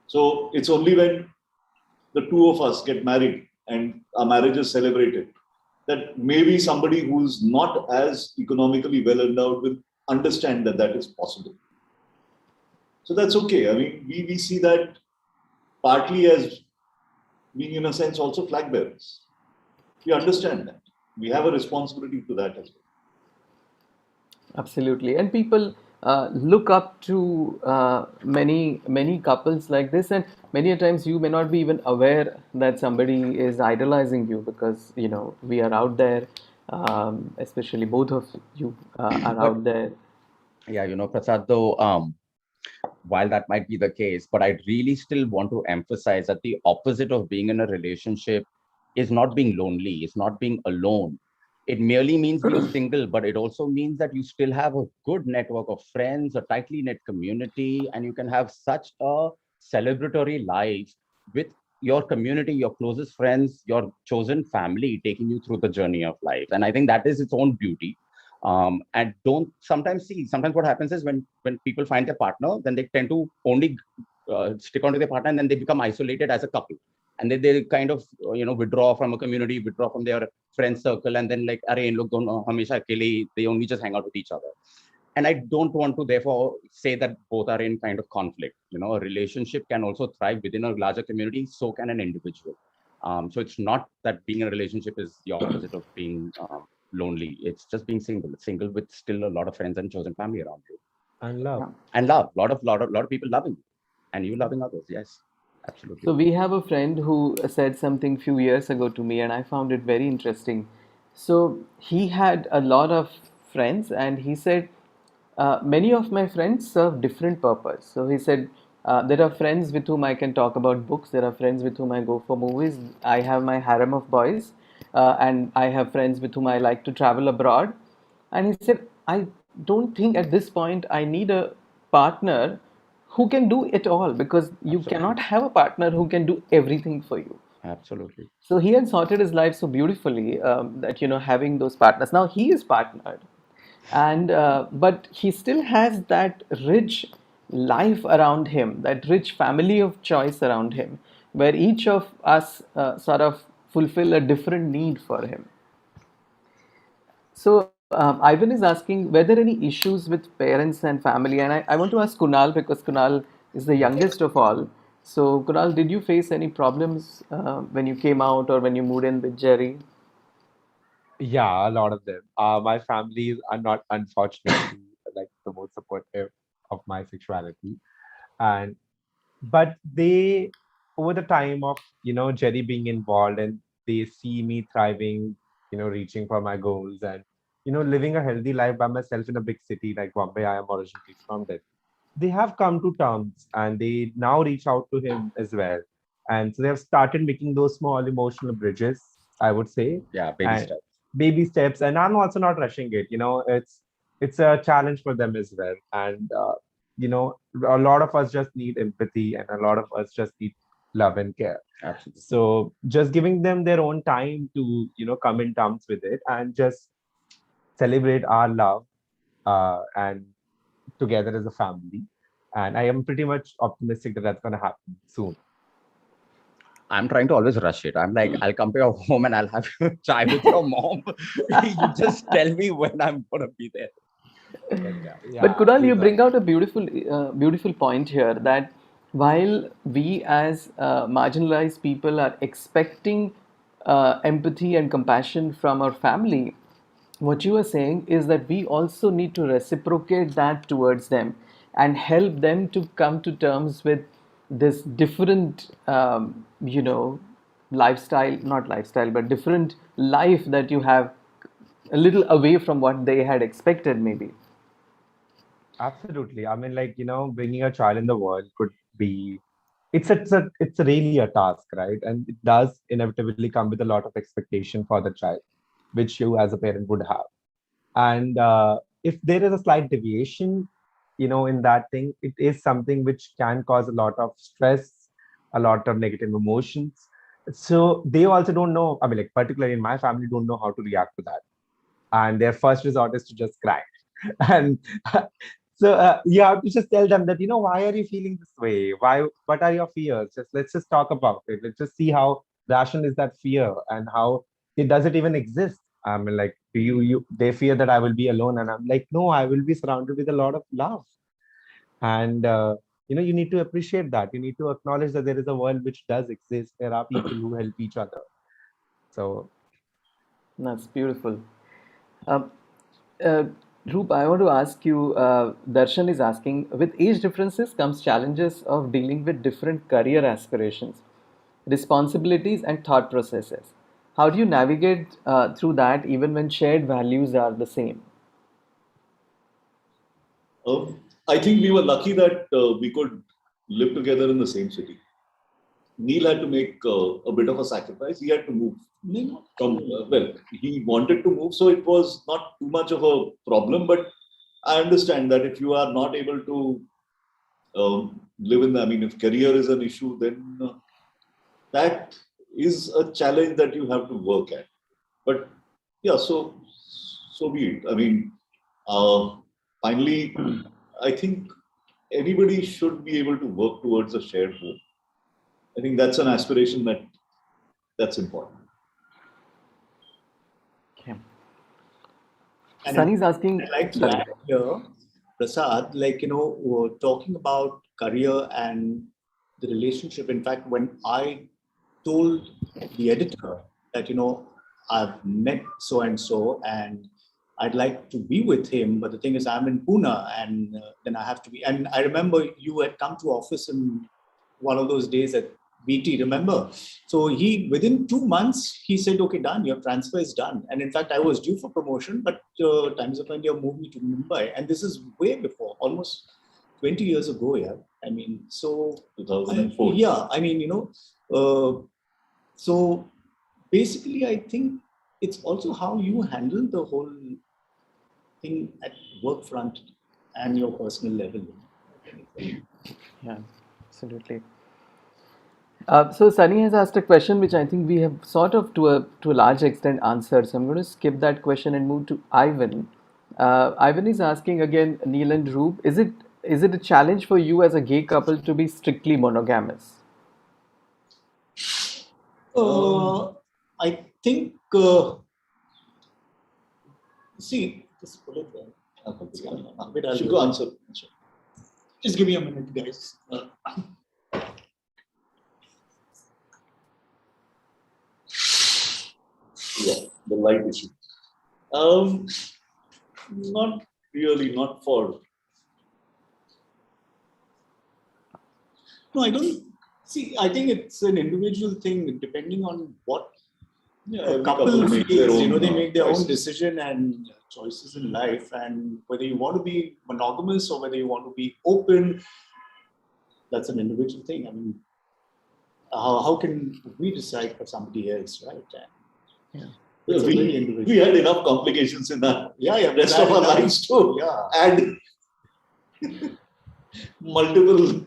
So it's only when the two of us get married and our marriage is celebrated that maybe somebody who's not as economically well endowed will understand that that is possible. So that's okay. I mean, we see that partly as being, in a sense, also flag bearers. We understand that. We have a responsibility to that as well. Absolutely. And people look up to many couples like this, and many a times you may not be even aware that somebody is idolizing you, because we are out there, especially both of you are But out there. yeah, Prasad, though, while that might be the case, but I really still want to emphasize that the opposite of being in a relationship is not being lonely, it's not being alone. It merely means being single, but it also means that you still have a good network of friends, a tightly knit community, and you can have such a celebratory life with your community, your closest friends, your chosen family taking you through the journey of life. And I think that is its own beauty. And don't sometimes what happens is when people find their partner, then they tend to only stick onto their partner, and then they become isolated as a couple. And then they kind of, withdraw from a community, withdraw from their friend circle, and then like, "Arey, in log dono hamesha akele," they only just hang out with each other. And I don't want to therefore say that both are in kind of conflict. A relationship can also thrive within a larger community, so can an individual. So it's not that being in a relationship is the opposite of being lonely. It's just being single with still a lot of friends and chosen family around you. And love. And love, lot of people loving you, and you loving others. Yes, absolutely. So we have a friend who said something few years ago to me, and I found it very interesting. So he had a lot of friends, and he said, many of my friends serve different purpose. So he said, there are friends with whom I can talk about books. There are friends with whom I go for movies. I have my harem of boys, and I have friends with whom I like to travel abroad. And he said, I don't think at this point I need a partner who can do it all, because you Absolutely. cannot have a partner who can do everything for you. Absolutely. So he had sorted his life so beautifully, that having those partners. Now he is partnered, and but he still has that rich life around him, that rich family of choice around him, where each of us sort of fulfill a different need for him. So Ivan is asking, were there any issues with parents and family? And I want to ask Kunal, because Kunal is the youngest of all. So Kunal, did you face any problems when you came out or when you moved in with Jerry? Yeah, a lot of them. My families are not, unfortunately, like the most supportive of my sexuality. And but they, over the time of Jerry being involved, and they see me thriving, reaching for my goals, and living a healthy life by myself in a big city like Bombay. I am originally from there. They have come to terms, and they now reach out to him as well. And so they have started making those small emotional bridges, I would say, Yeah, baby and steps. baby steps. And I'm also not rushing it. It's a challenge for them as well. And a lot of us just need empathy, and a lot of us just need love and care. Absolutely. So just giving them their own time to come in terms with it, and just celebrate our love, and together as a family. And I am pretty much optimistic that that's going to happen soon. I'm trying to always rush it. I'm like, I'll come to your home and I'll have chai with your mom. You just tell me when I'm gonna be there. But But Kunal, you these are bring out a beautiful point here, that while we as marginalized people are expecting empathy and compassion from our family, what you are saying is that we also need to reciprocate that towards them and help them to come to terms with this different, lifestyle, not lifestyle, but different life that you have, a little away from what they had expected, maybe. absolutely. I mean, like, bringing a child in the world could be, it's really a task, right? And it does inevitably come with a lot of expectation for the child, which you as a parent would have. And if there is a slight deviation, in that thing, it is something which can cause a lot of stress, a lot of negative emotions. So they also don't know. I mean, like, particularly in my family, don't know how to react to that, and their first resort is to just cry. And so you have to just tell them that, why are you feeling this way? Why? What are your fears? Let's just talk about it. Let's just see how rational is that fear, and how it does it even exist. I mean, like, do you they fear that I will be alone, and I'm like, no, I will be surrounded with a lot of love. And you need to appreciate that. You need to acknowledge that there is a world which does exist. There are people who help each other. So That's beautiful. Um, uh, Roop, I want to ask you, Darshan is asking, with age differences comes challenges of dealing with different career aspirations, responsibilities, and thought processes. How do you navigate through that even when shared values are the same? I think we were lucky that we could live together in the same city. Neil had to make a bit of a sacrifice. He had to move from, he wanted to move, so it was not too much of a problem. But I understand that if you are not able to live in I mean, if career is an issue, then that is a challenge that you have to work at. But yeah, so be it. I mean, uh, finally, I think anybody should be able to work towards a shared goal. I think that's an aspiration that's important. Okay. And Sunny's asking. I'd like to Sorry. add here, Prasad, we're talking about career and the relationship. In fact, when I told the editor that, I've met so and so and I'd like to be with him, but the thing is I'm in Pune and then I have to be. And I remember you had come to office in one of those days at BT, remember? So within 2 months, he said, okay, done, your transfer is done. And in fact, I was due for promotion, but Times of India moved me to Mumbai. And this is way before, almost 20 years ago, yeah. I mean, so 2004. Yeah, I mean, so basically, I think it's also how you handle the whole thing at work front and your personal level. Yeah, absolutely. So Sunny has asked a question which I think we have sort of to a large extent answered. So I'm going to skip that question and move to Ivan. Ivan is asking again, Neil and Roop, is it a challenge for you as a gay couple to be strictly monogamous? I think, see, just put it there. Wait, I'll Should do go it. answer. Just give me a minute, guys. Yeah, the light issue. Not really, not for. No, I don't. See, I think it's an individual thing depending on what Every couple makes their feels. own, They make their own choices. decision and choices in life, and whether you want to be monogamous or whether you want to be open, that's an individual thing. I mean, how can we decide for somebody else, right? Yeah. It's a very individual. We had enough complications in that Yeah. rest of our lives too. Yeah. And multiple,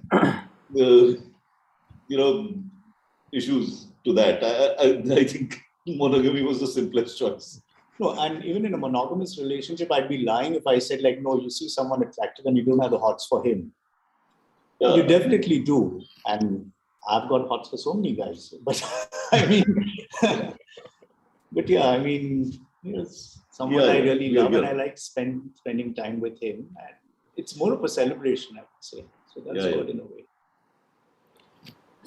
issues to that. I think monogamy was the simplest choice. No, and even in a monogamous relationship, I'd be lying if I said no, you see someone attractive and you don't have the hots for him. Yeah. You definitely do. And I've got hots for so many guys. But I mean, but yeah, I mean, it's someone I really love and I like spending time with him. And it's more of a celebration, I would say. So that's good in a way.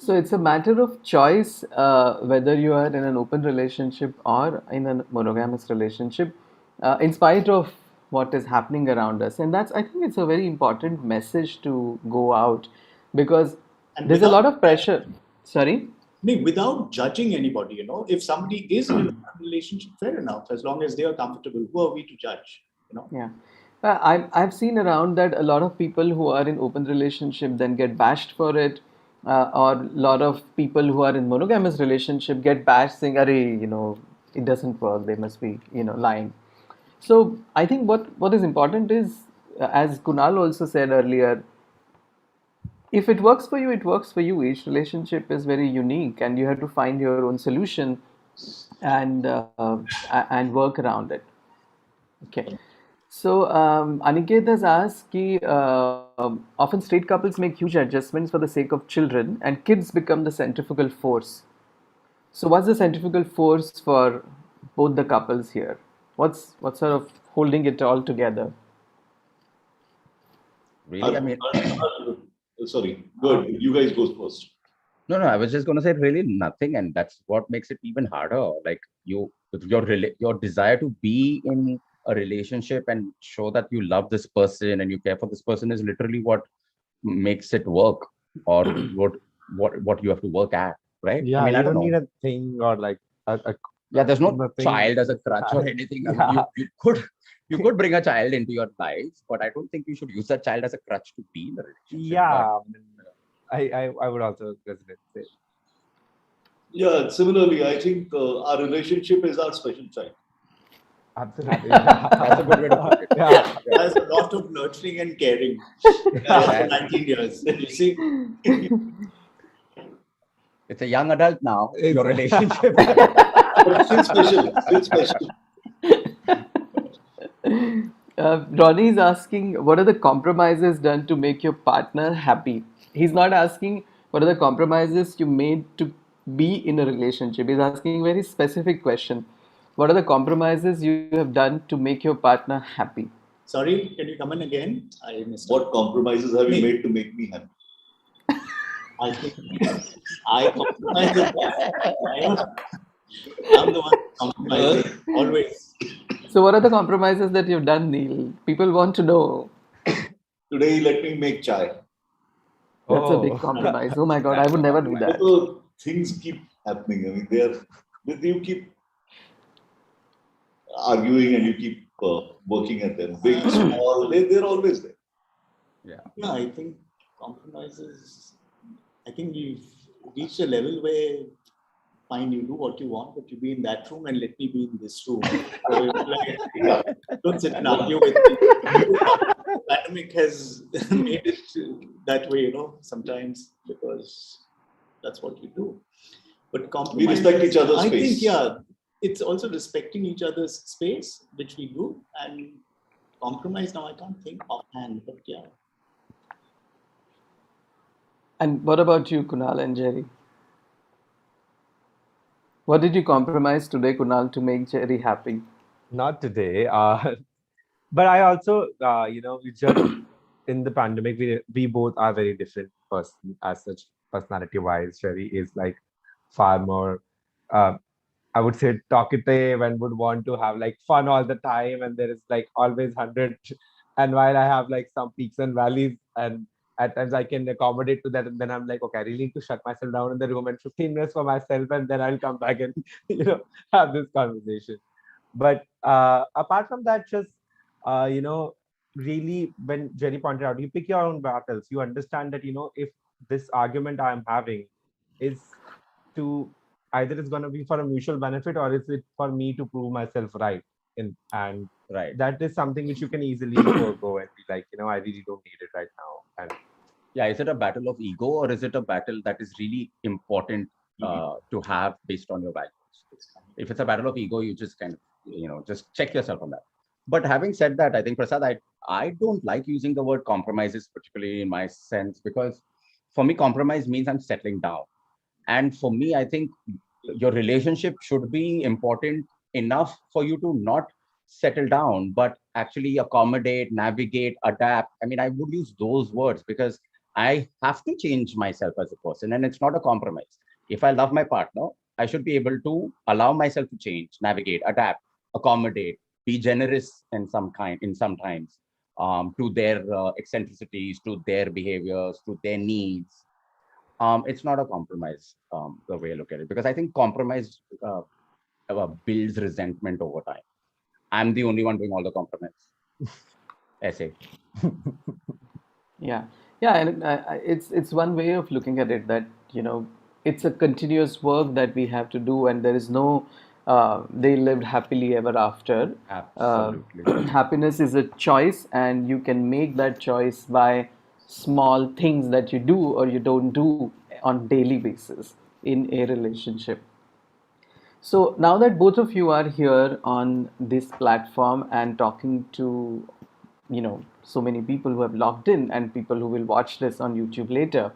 So it's a matter of choice whether you are in an open relationship or in a monogamous relationship, in spite of what is happening around us. And I think it's a very important message to go out because there's a lot of pressure. Sorry? Without judging anybody, if somebody is in a relationship, fair enough, as long as they are comfortable. Who are we to judge? Yeah. I've seen around that a lot of people who are in open relationship then get bashed for it, or a lot of people who are in monogamous relationship get bashed saying, "Arey, it doesn't work. They must be, lying." So I think what is important is, as Kunal also said earlier, if it works for you, it works for you. Each relationship is very unique, and you have to find your own solution and work around it. Okay. So Aniket has asked, often straight couples make huge adjustments for the sake of children, and kids become the centrifugal force. So what's the centrifugal force for both the couples here? What's sort of holding it all together? Really, I mean, sorry, good. You guys go first. no, I was just going to say really nothing, and that's what makes it even harder. Like your desire to be in a relationship and show that you love this person and you care for this person is literally what makes it work, or what you have to work at, right? Yeah, I mean, I you don't don't need know. a thing or like a Yeah, there's no nothing. child as a crutch or anything. I mean, you could bring a child into your life, but I don't think you should use that child as a crutch to be in the relationship. Yeah, I would also resonate with it. Yeah, similarly, I think our relationship is our special child. Absolutely. That's a good way to put it. Yeah. There's a lot of nurturing and caring for 19 years. You see? It's a young adult now, your relationship. Still special. Still special. Ronnie is asking, what are the compromises done to make your partner happy? He's not asking What are the compromises you made to be in a relationship? He's asking a very specific question. What are the compromises you have done to make your partner happy? Sorry, can you come in again? I missed What compromises have you Me. made to make me happy? I think I compromise with that. I'm the one compromising always. So, what are the compromises that you've done, Neil? People want to know. Today, he let me make chai. That's a big compromise. Oh my God, I would never do that. So things keep happening. I mean, you keep arguing and you keep working at them. Big, small, they're always there. Yeah, I think compromises. I think we've reached a level where, fine, you do what you want, but you be in that room and let me be in this room. So don't sit and argue with me. The pandemic has made it that way, sometimes because that's what you do. But compromise. We respect each other's space. I think, yeah, it's also respecting each other's space, which we do, and compromise. Now I can't think offhand, but yeah. And what about you, Kunal and Jerry? What did you compromise today, Kunal, to make Jerry happy? Not today. But I also, we just in the pandemic, we both are very different person as such, personality-wise. Jerry is like far more, uh, I would say, talkative and would want to have like fun all the time, and there is like always 100. And while I have like some peaks and valleys, and at times I can accommodate to that, and then I'm like, okay, I really need to shut myself down in the room and 15 minutes for myself, and then I'll come back and have this conversation. But apart from that, just really, when Jerry pointed out, you pick your own battles. You understand that if this argument I'm having is to either it's going to be for a mutual benefit or is it for me to prove myself right. And Right. that is something which you can easily forego and be like, I really don't need it right now. And Yeah, is it a battle of ego or is it a battle that is really important to have based on your values? If it's a battle of ego, you just kind of, just check yourself on that. But having said that, I think, Prasad, I don't like using the word compromises, particularly in my sense, because for me, compromise means I'm settling down. And for me, I think your relationship should be important enough for you to not settle down, but actually accommodate, navigate, adapt. I mean, I would use those words because I have to change myself as a person, and it's not a compromise. If I love my partner, I should be able to allow myself to change, navigate, adapt, accommodate, be generous in sometimes to their eccentricities, to their behaviors, to their needs. It's not a compromise, the way I look at it, because I think compromise builds resentment over time. I'm the only one doing all the compromise. Essay. Yeah, and it's one way of looking at it that it's a continuous work that we have to do, and there is no they lived happily ever after. Absolutely. Happiness is a choice, and you can make that choice by small things that you do or you don't do on daily basis in a relationship. So now that both of you are here on this platform and talking to, so many people who have logged in and people who will watch this on YouTube later,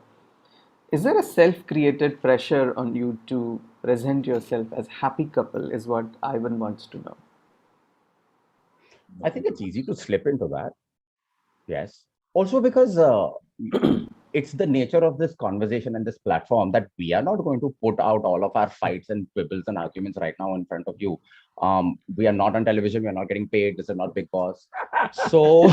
is there a self-created pressure on you to present yourself as happy couple? Is what Ivan wants to know. I think it's easy to slip into that. Yes. Also because it's the nature of this conversation and this platform that we are not going to put out all of our fights and quibbles and arguments right now in front of you. We are not on television. We are not getting paid. This is not Big Boss. So,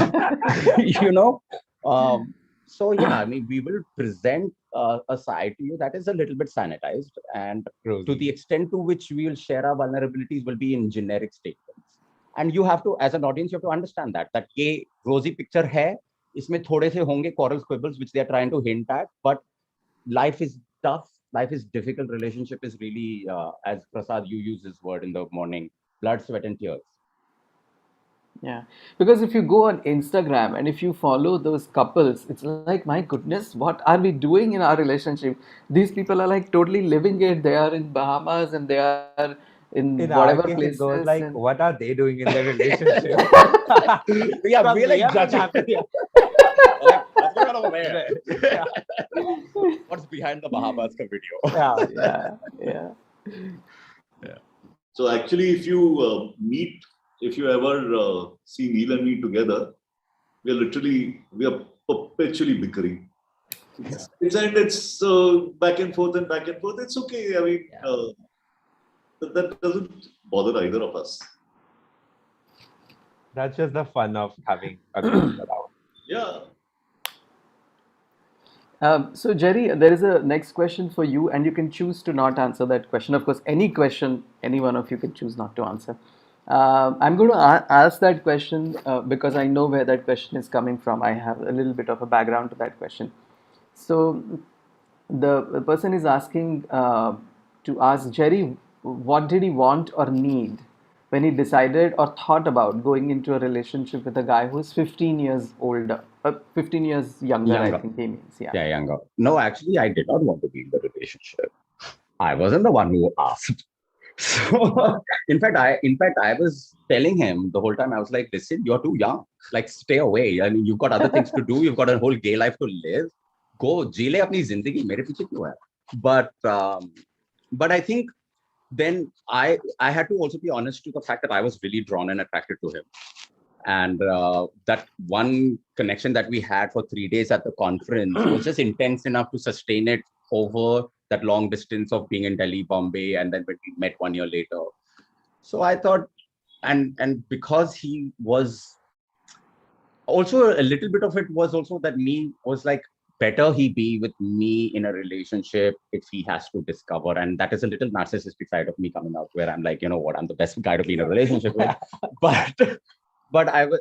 so yeah, I mean, we will present a side to you that is a little bit sanitized, and to the extent to which we will share our vulnerabilities will be in generic statements. And you have to, as an audience, you have to understand that ये rosy picture है, इसमें थोड़े से होंगे quarrels, quibbles, which they are trying to hint at, but life is tough, life is difficult, relationship is really, as Prasad, you use this word in the morning, blood, sweat, and tears. Yeah, because if you go on Instagram and if you follow those couples, it's like, my goodness, what are we doing in our relationship? These people are like totally living it. They are in Bahamas and they are in whatever our case, places. it goes like, what are they doing in their relationship? Yeah, we're like judging. What's going on over there? Yeah. What's behind the Bahamas video? Yeah. Yeah. So actually, if you if you ever see Neil and me together, we are perpetually bickering. It's back and forth and back and forth. It's okay. I mean, that doesn't bother either of us. That's just the fun of having a group around. Yeah. So Jerry, there is a next question for you, and you can choose to not answer that question. Of course, any question, any one of you can choose not to answer. I'm going to ask that question because I know where that question is coming from. I have a little bit of a background to that question. So the person is asking to ask Jerry, what did he want or need when he decided or thought about going into a relationship with a guy who's 15 years older, 15 years younger, I think he means. Yeah, younger. No, actually, I did not want to be in the relationship. I wasn't the one who asked. So, in fact, I was telling him the whole time. I was like, "Listen, you're too young. Like, stay away. I mean, you've got other things to do. You've got a whole gay life to live. Go, जी ले अपनी जिंदगी. मेरे पीछे क्यों है?" But I think then I had to also be honest to the fact that I was really drawn and attracted to him. And that one connection that we had for 3 days at the conference was just intense enough to sustain it over that long distance of being in Delhi, Bombay, and then when we met 1 year later. So I thought, and because he was also a little bit of it was also that me was like, better he be with me in a relationship if he has to discover. And that is a little narcissistic side of me coming out where I'm like, you know what, I'm the best guy to be in a relationship with. But I was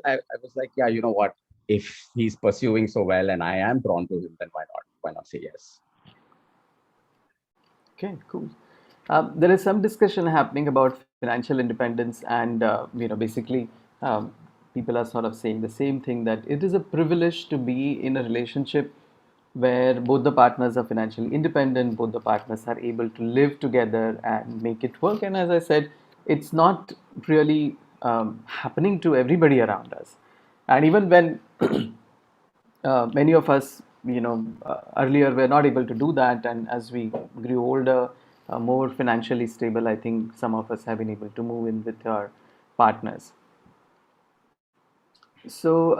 like, yeah, you know what? If he's pursuing so well and I am drawn to him, then why not? Why not say yes? Okay, cool. There is some discussion happening about financial independence, and basically, people are sort of saying the same thing, that it is a privilege to be in a relationship where both the partners are financially independent, both the partners are able to live together and make it work. And as I said, it's not really happening to everybody around us. And even when many of us, earlier were not able to do that, and as we grew older, more financially stable, I think some of us have been able to move in with our partners. So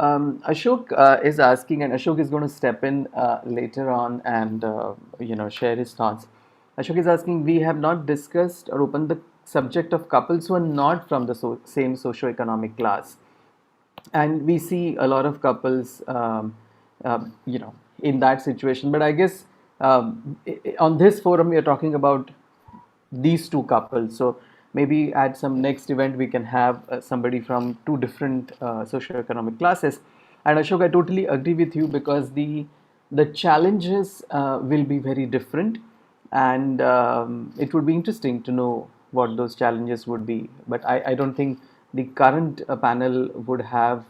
Ashok is asking, and Ashok is going to step in later on and share his thoughts. Ashok is asking, we have not discussed or opened the subject of couples who are not from the same socio-economic class, and we see a lot of couples in that situation. But I guess on this forum we are talking about these two couples, so maybe at some next event we can have somebody from two different socio-economic classes. And Ashok, I totally agree with you, because the challenges will be very different, and it would be interesting to know what those challenges would be. But I don't think the current panel would have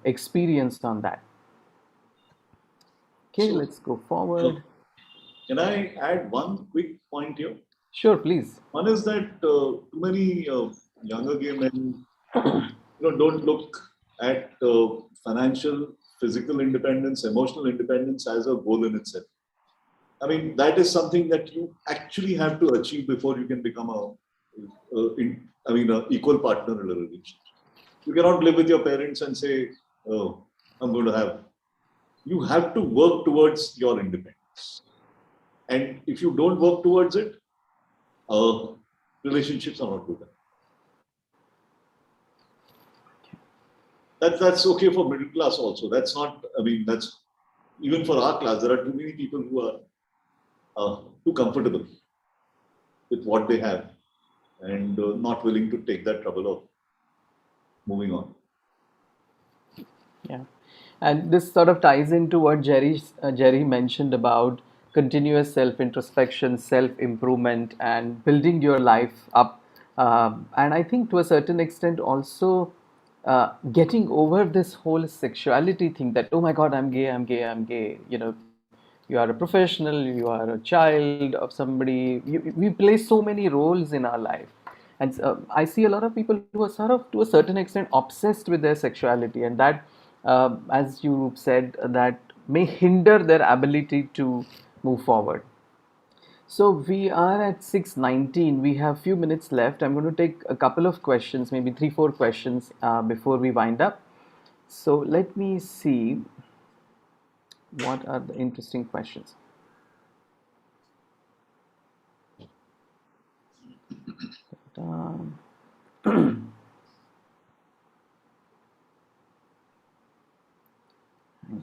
experience on that. Okay, So, let's go forward. Can I add one quick point here? Sure, please. One is that too many younger gay men, don't look at financial, physical independence, emotional independence as a goal in itself. I mean, that is something that you actually have to achieve before you can become an equal partner in a relationship. You cannot live with your parents and say, "Oh, I'm going to have." You have to work towards your independence, and if you don't work towards it, relationships are not good. That's okay for middle class also. That's not. I mean, that's even for our class. There are too many people who are too comfortable with what they have and not willing to take that trouble of moving on. Yeah, and this sort of ties into what Jerry mentioned about continuous self-introspection, self-improvement, and building your life up. And I think to a certain extent also getting over this whole sexuality thing, that, oh my God, I'm gay, I'm gay, I'm gay. You are a professional, you are a child of somebody. We play so many roles in our life. And I see a lot of people who are sort of, to a certain extent, obsessed with their sexuality, and that, as you said, that may hinder their ability to move forward. So we are at 6:19. We have few minutes left. I'm going to take a couple of questions, maybe three, four questions before we wind up. So let me see what are the interesting questions. Um, hang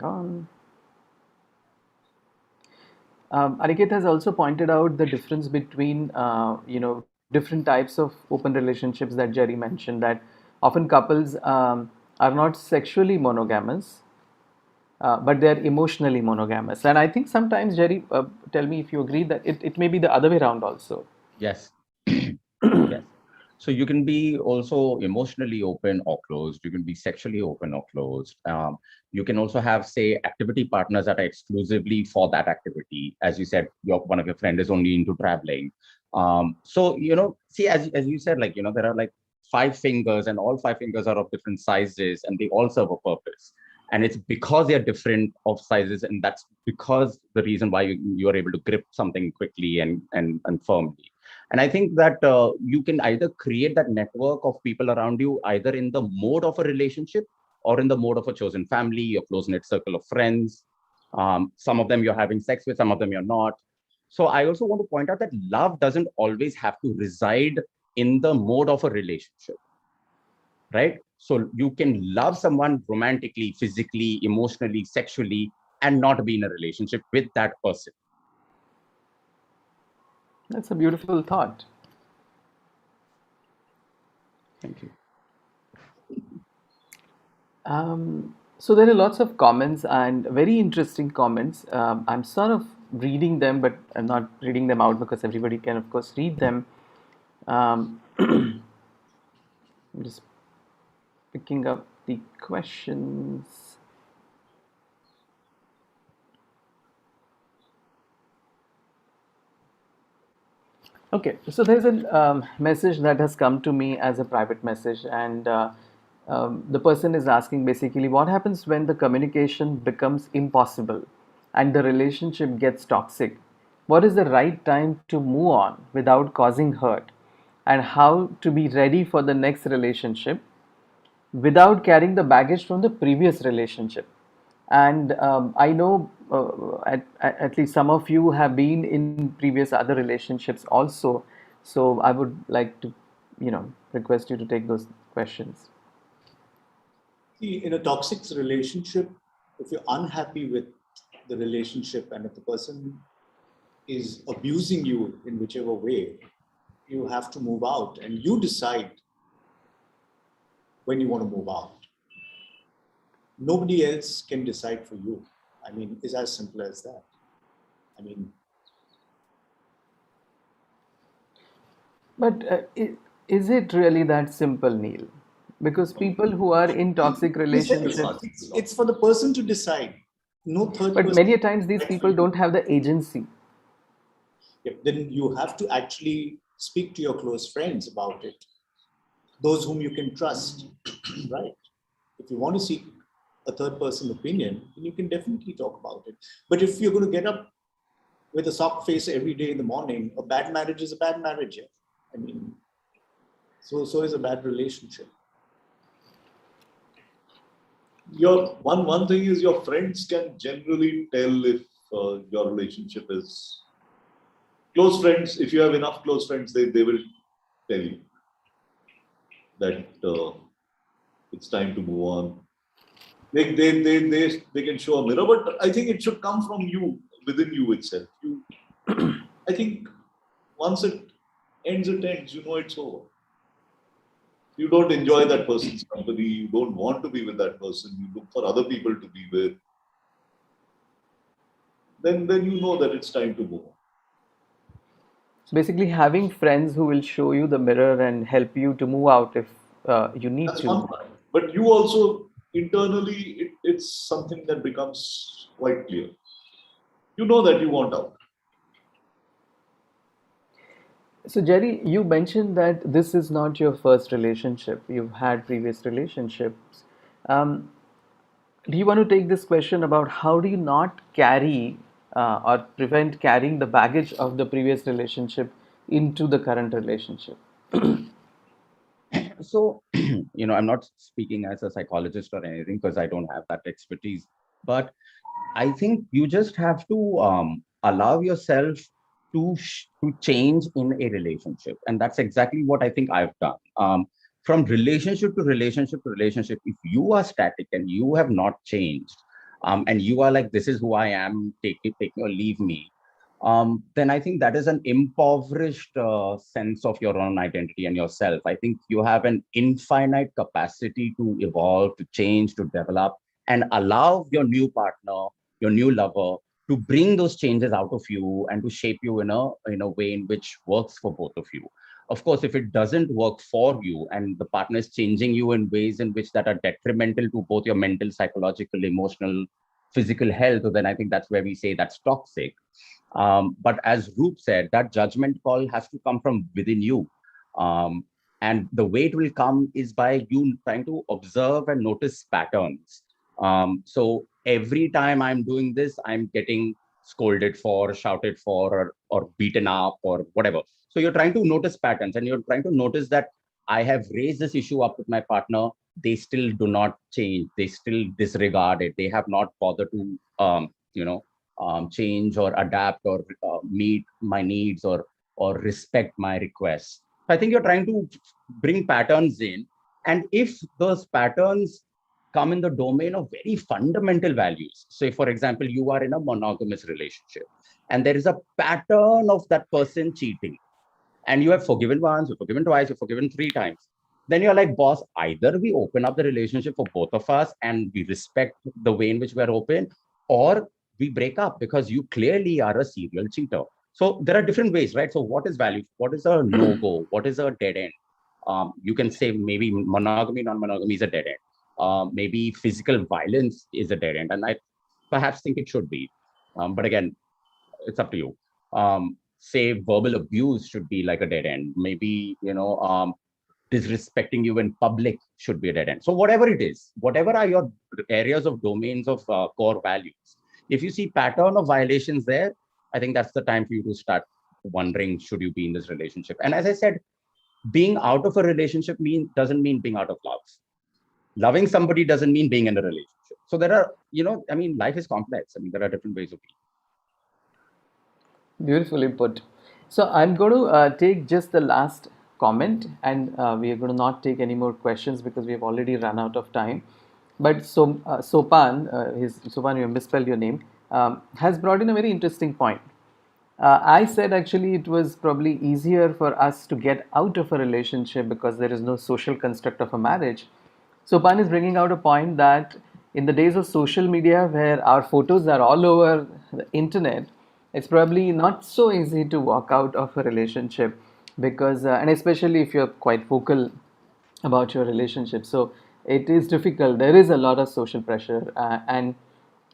on. Aniket has also pointed out the difference between, different types of open relationships that Jerry mentioned. That often couples are not sexually monogamous, but they're emotionally monogamous. And I think sometimes, Jerry, tell me if you agree that it may be the other way around also. Yes. Yes. So you can be also emotionally open or closed. You can be sexually open or closed. You can also have, say, activity partners that are exclusively for that activity. As you said, one of your friend is only into traveling. So, see, as you said, like, there are like 5 fingers, and all 5 fingers are of different sizes, and they all serve a purpose. And it's because they're different of sizes, and that's because the reason why you are able to grip something quickly and firmly. And I think that you can either create that network of people around you, either in the mode of a relationship or in the mode of a chosen family, your close knit circle of friends. Some of them you're having sex with, some of them you're not. So I also want to point out that love doesn't always have to reside in the mode of a relationship, right? So you can love someone romantically, physically, emotionally, sexually, and not be in a relationship with that person. That's a beautiful thought. Thank you. So there are lots of comments and very interesting comments. I'm sort of reading them, but I'm not reading them out because everybody can, of course, read them. I'm just picking up the questions. Okay, so there's a message that has come to me as a private message, and the person is asking basically what happens when the communication becomes impossible and the relationship gets toxic? What is the right time to move on without causing hurt? And how to be ready for the next relationship without carrying the baggage from the previous relationship? And I know at least some of you have been in previous other relationships also. So I would like to, request you to take those questions. See, in a toxic relationship, if you're unhappy with the relationship and if the person is abusing you in whichever way, you have to move out and you decide when you want to move out. Nobody else can decide for you. I mean, it's as simple as that. I mean, But is it really that simple, Neil? Because people who are in toxic relationships, it's for the person to decide. No third but person. many a times these people don't have the agency. Then you have to actually speak to your close friends about it, those whom you can trust, right? If you want to seek a third person opinion, then you can definitely talk about it. But if you're going to get up with a sock face every day in the morning, a bad marriage is a bad marriage. Yeah? I mean, so is a bad relationship. One thing is your friends can generally tell if your relationship is close friends. If you have enough close friends, they will tell you that it's time to move on. They can show a mirror, but I think it should come from you, within you itself. I think once it ends, it ends. You know it's over. You don't enjoy that person's company. You don't want to be with that person. You look for other people to be with. Then you know that it's time to move on. So basically, having friends who will show you the mirror and help you to move out if you need That's to. one part. But you also internally, it's something that becomes quite clear. You know that you want out. So, Jerry, you mentioned that this is not your first relationship. You've had previous relationships. Um, do you want to take this question about how do you not carry or prevent carrying the baggage of the previous relationship into the current relationship? So, I'm not speaking as a psychologist or anything because I don't have that expertise, but I think you just have to allow yourself to change in a relationship, and that's exactly what I think I've done. From relationship to relationship to relationship, if you are static and you have not changed, and you are like, this is who I am, take me or leave me, then I think that is an impoverished sense of your own identity and yourself. I think you have an infinite capacity to evolve, to change, to develop, and allow your new partner, your new lover, to bring those changes out of you and to shape you in a way in which works for both of you. Of course, if it doesn't work for you and the partner is changing you in ways in which that are detrimental to both your mental, psychological, emotional, physical health, then I think that's where we say that's toxic. But as Roop said, that judgment call has to come from within you. And the way it will come is by you trying to observe and notice patterns. So every time I'm doing this, I'm getting scolded for, shouted for, or beaten up, or whatever. So you're trying to notice patterns, and you're trying to notice that I have raised this issue up with my partner. They still do not change. They still disregard it. They have not bothered to, change or adapt or meet my needs or respect my requests. So I think you're trying to bring patterns in, and if those patterns come in the domain of very fundamental values, say for example, you are in a monogamous relationship, and there is a pattern of that person cheating, and you have forgiven once, you've forgiven twice, you've forgiven three times, then you're like, boss, either we open up the relationship for both of us and we respect the way in which we're open, or we break up because you clearly are a serial cheater. So there are different ways, right? So what is value? What is a no-go? What is a dead end? You can say maybe monogamy, non-monogamy is a dead end. Maybe physical violence is a dead end. And I perhaps think it should be. But again, it's up to you. Say verbal abuse should be like a dead end. Maybe, disrespecting you in public should be a dead end. So whatever it is, whatever are your areas of domains of core values, if you see pattern of violations there, I think that's the time for you to start wondering, should you be in this relationship? And as I said, being out of a relationship doesn't mean being out of love. Loving somebody doesn't mean being in a relationship. So there are, life is complex. There are different ways of being. Beautifully put. So I'm going to take just the last comment, and we are going to not take any more questions because we have already run out of time. But Sopan, Sopan, you misspelled your name, has brought in a very interesting point. I said actually it was probably easier for us to get out of a relationship because there is no social construct of a marriage. So Pan is bringing out a point that in the days of social media where our photos are all over the internet, it's probably not so easy to walk out of a relationship because, and especially if you're quite vocal about your relationship. So it is difficult. There is a lot of social pressure, and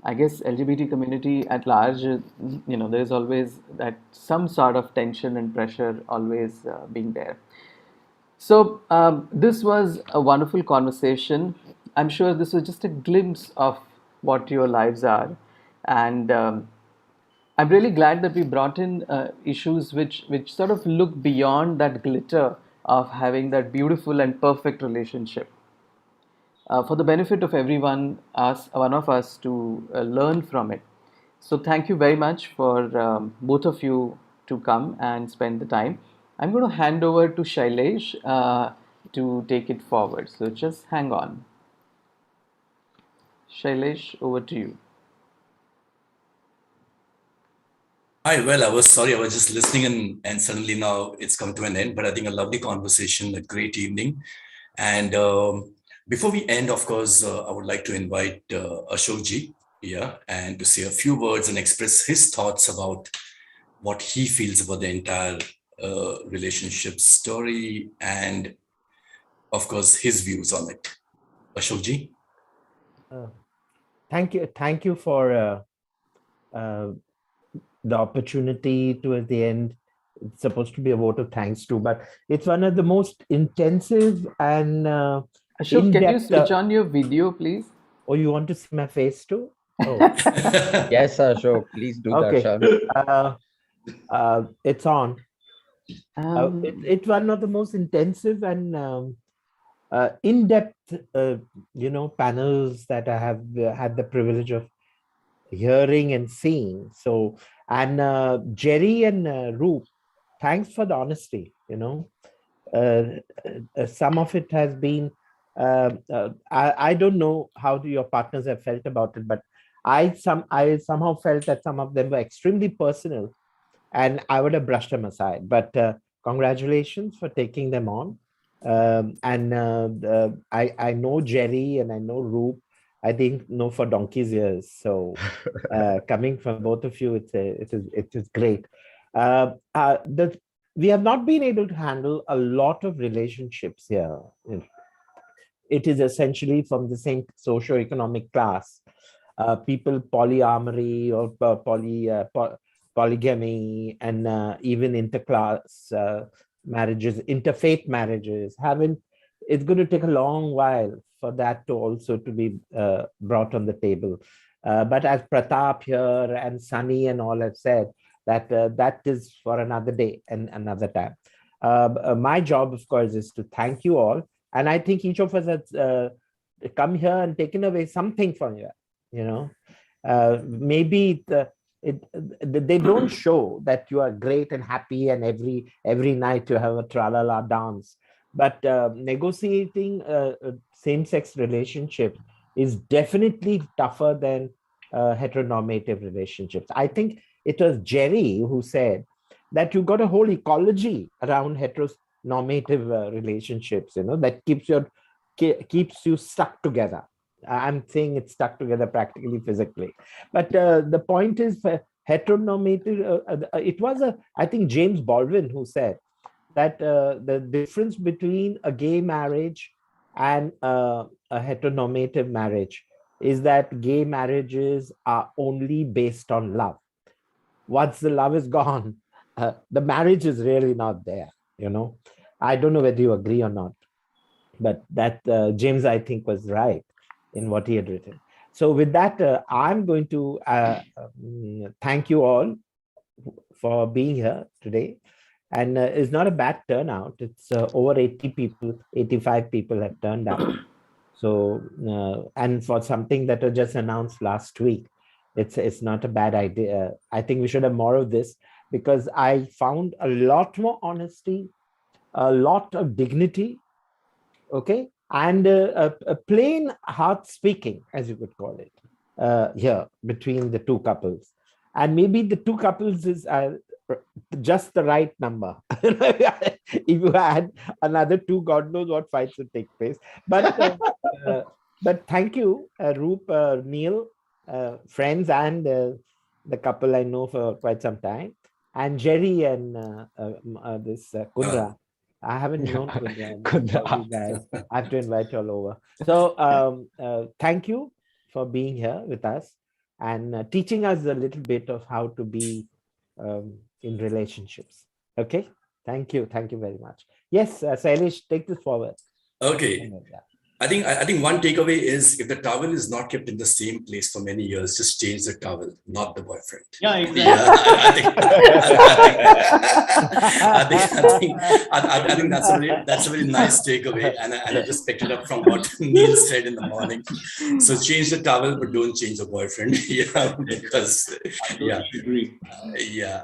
I guess LGBT community at large, there is always that some sort of tension and pressure always being there. So this was a wonderful conversation. I'm sure this was just a glimpse of what your lives are, and I'm really glad that we brought in issues which sort of look beyond that glitter of having that beautiful and perfect relationship for the benefit of everyone, one of us, to learn from it. So thank you very much for both of you to come and spend the time. I'm going to hand over to Shailesh to take it forward. So just hang on. Shailesh, over to you. Hi, well, I was sorry, I was just listening and suddenly now it's come to an end, but I think a lovely conversation, a great evening. And before we end, of course, I would like to invite Ashokji, and to say a few words and express his thoughts about what he feels about the entire relationship story and, of course, his views on it. Ashokji? Thank you for the opportunity to at the end. It's supposed to be a vote of thanks too, but it's one of the most intensive and Ashok, can you switch on your video, please? Oh, you want to see my face too? Oh, Yes, Ashok, please do, okay. Darshan. It's on. Um, It's one of the most intensive and in-depth, panels that I have had the privilege of hearing and seeing. So, and Jerry and Roop, thanks for the honesty. Some of it has been, I don't know how your partners have felt about it, but I somehow felt that some of them were extremely personal, and I would have brushed them aside. But congratulations for taking them on. I know Jerry and I know Roop. I think know for donkey's years. So coming from both of you, it is great. We have not been able to handle a lot of relationships here. It is essentially from the same socio-economic class. People polyamory or polygamy, and even interclass marriages, interfaith marriages haven't. It's going to take a long while for that to also to be brought on the table. But as Pratap here and Sunny and all have said, that that is for another day and another time. My job, of course, is to thank you all, and I think each of us has come here and taken away something from you. Maybe they don't show that you are great and happy and every night you have a tralala dance, but negotiating same-sex relationship is definitely tougher than heteronormative relationships. I think it was Jerry who said that you got a whole ecology around heteronormative relationships, that keeps you stuck together. I'm saying it's stuck together practically physically. But the point is, heteronormative, I think James Baldwin who said that the difference between a gay marriage and a heteronormative marriage is that gay marriages are only based on love. Once the love is gone, the marriage is really not there. I don't know whether you agree or not, but that James, I think, was right in what he had written. So with that, I'm going to thank you all for being here today. And it's not a bad turnout. It's over 80 people, 85 people have turned out. So, and for something that was just announced last week, it's not a bad idea. I think we should have more of this, because I found a lot more honesty, a lot of dignity, okay, and a plain heart speaking, as you could call it, here between the two couples. And maybe the two couples is just the right number. If you had another two, God knows what fights would take place. But thank you, Roop, Neil, friends, and the couple I know for quite some time, and Jerry and this Kundra. I haven't known Kundra. You guys. I have to invite you all over. So thank you for being here with us and teaching us a little bit of how to be in relationships. Okay. Thank you. Thank you very much. Yes, Sailesh, take this forward. Okay. I think one takeaway is, if the towel is not kept in the same place for many years, just change the towel, not the boyfriend. Yeah, exactly. I think that's a very nice takeaway, and I just picked it up from what Neil said in the morning. So change the towel, but don't change the boyfriend. Because I agree.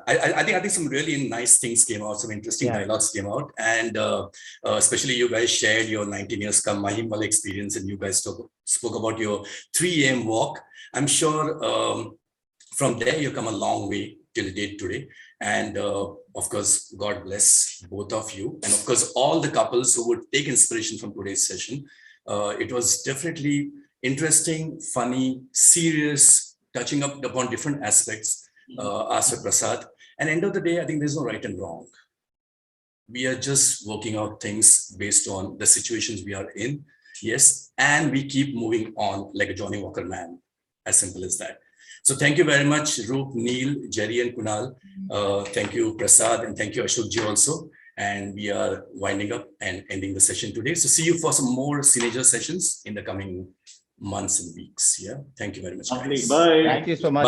I think some really nice things came out, some interesting dialogues came out, and especially you guys shared your 19 years come Mahim experience, and you guys spoke about your 3 a.m. walk. I'm sure from there you come a long way till date today. And of course, God bless both of you. And of course, all the couples who would take inspiration from today's session. It was definitely interesting, funny, serious, touching up upon different aspects, asked for Prasad. And end of the day, I think there's no right and wrong. We are just working out things based on the situations we are in. Yes, and we keep moving on like a Johnny Walker man. As simple as that. So thank you very much, Roop, Neil, Jerry, and Kunal. Thank you, Prasad, and thank you, Ashokji also. And we are winding up and ending the session today. So see you for some more Seenagers sessions in the coming months and weeks. Yeah. Thank you very much, Lovely. guys. Bye. Thank you so much.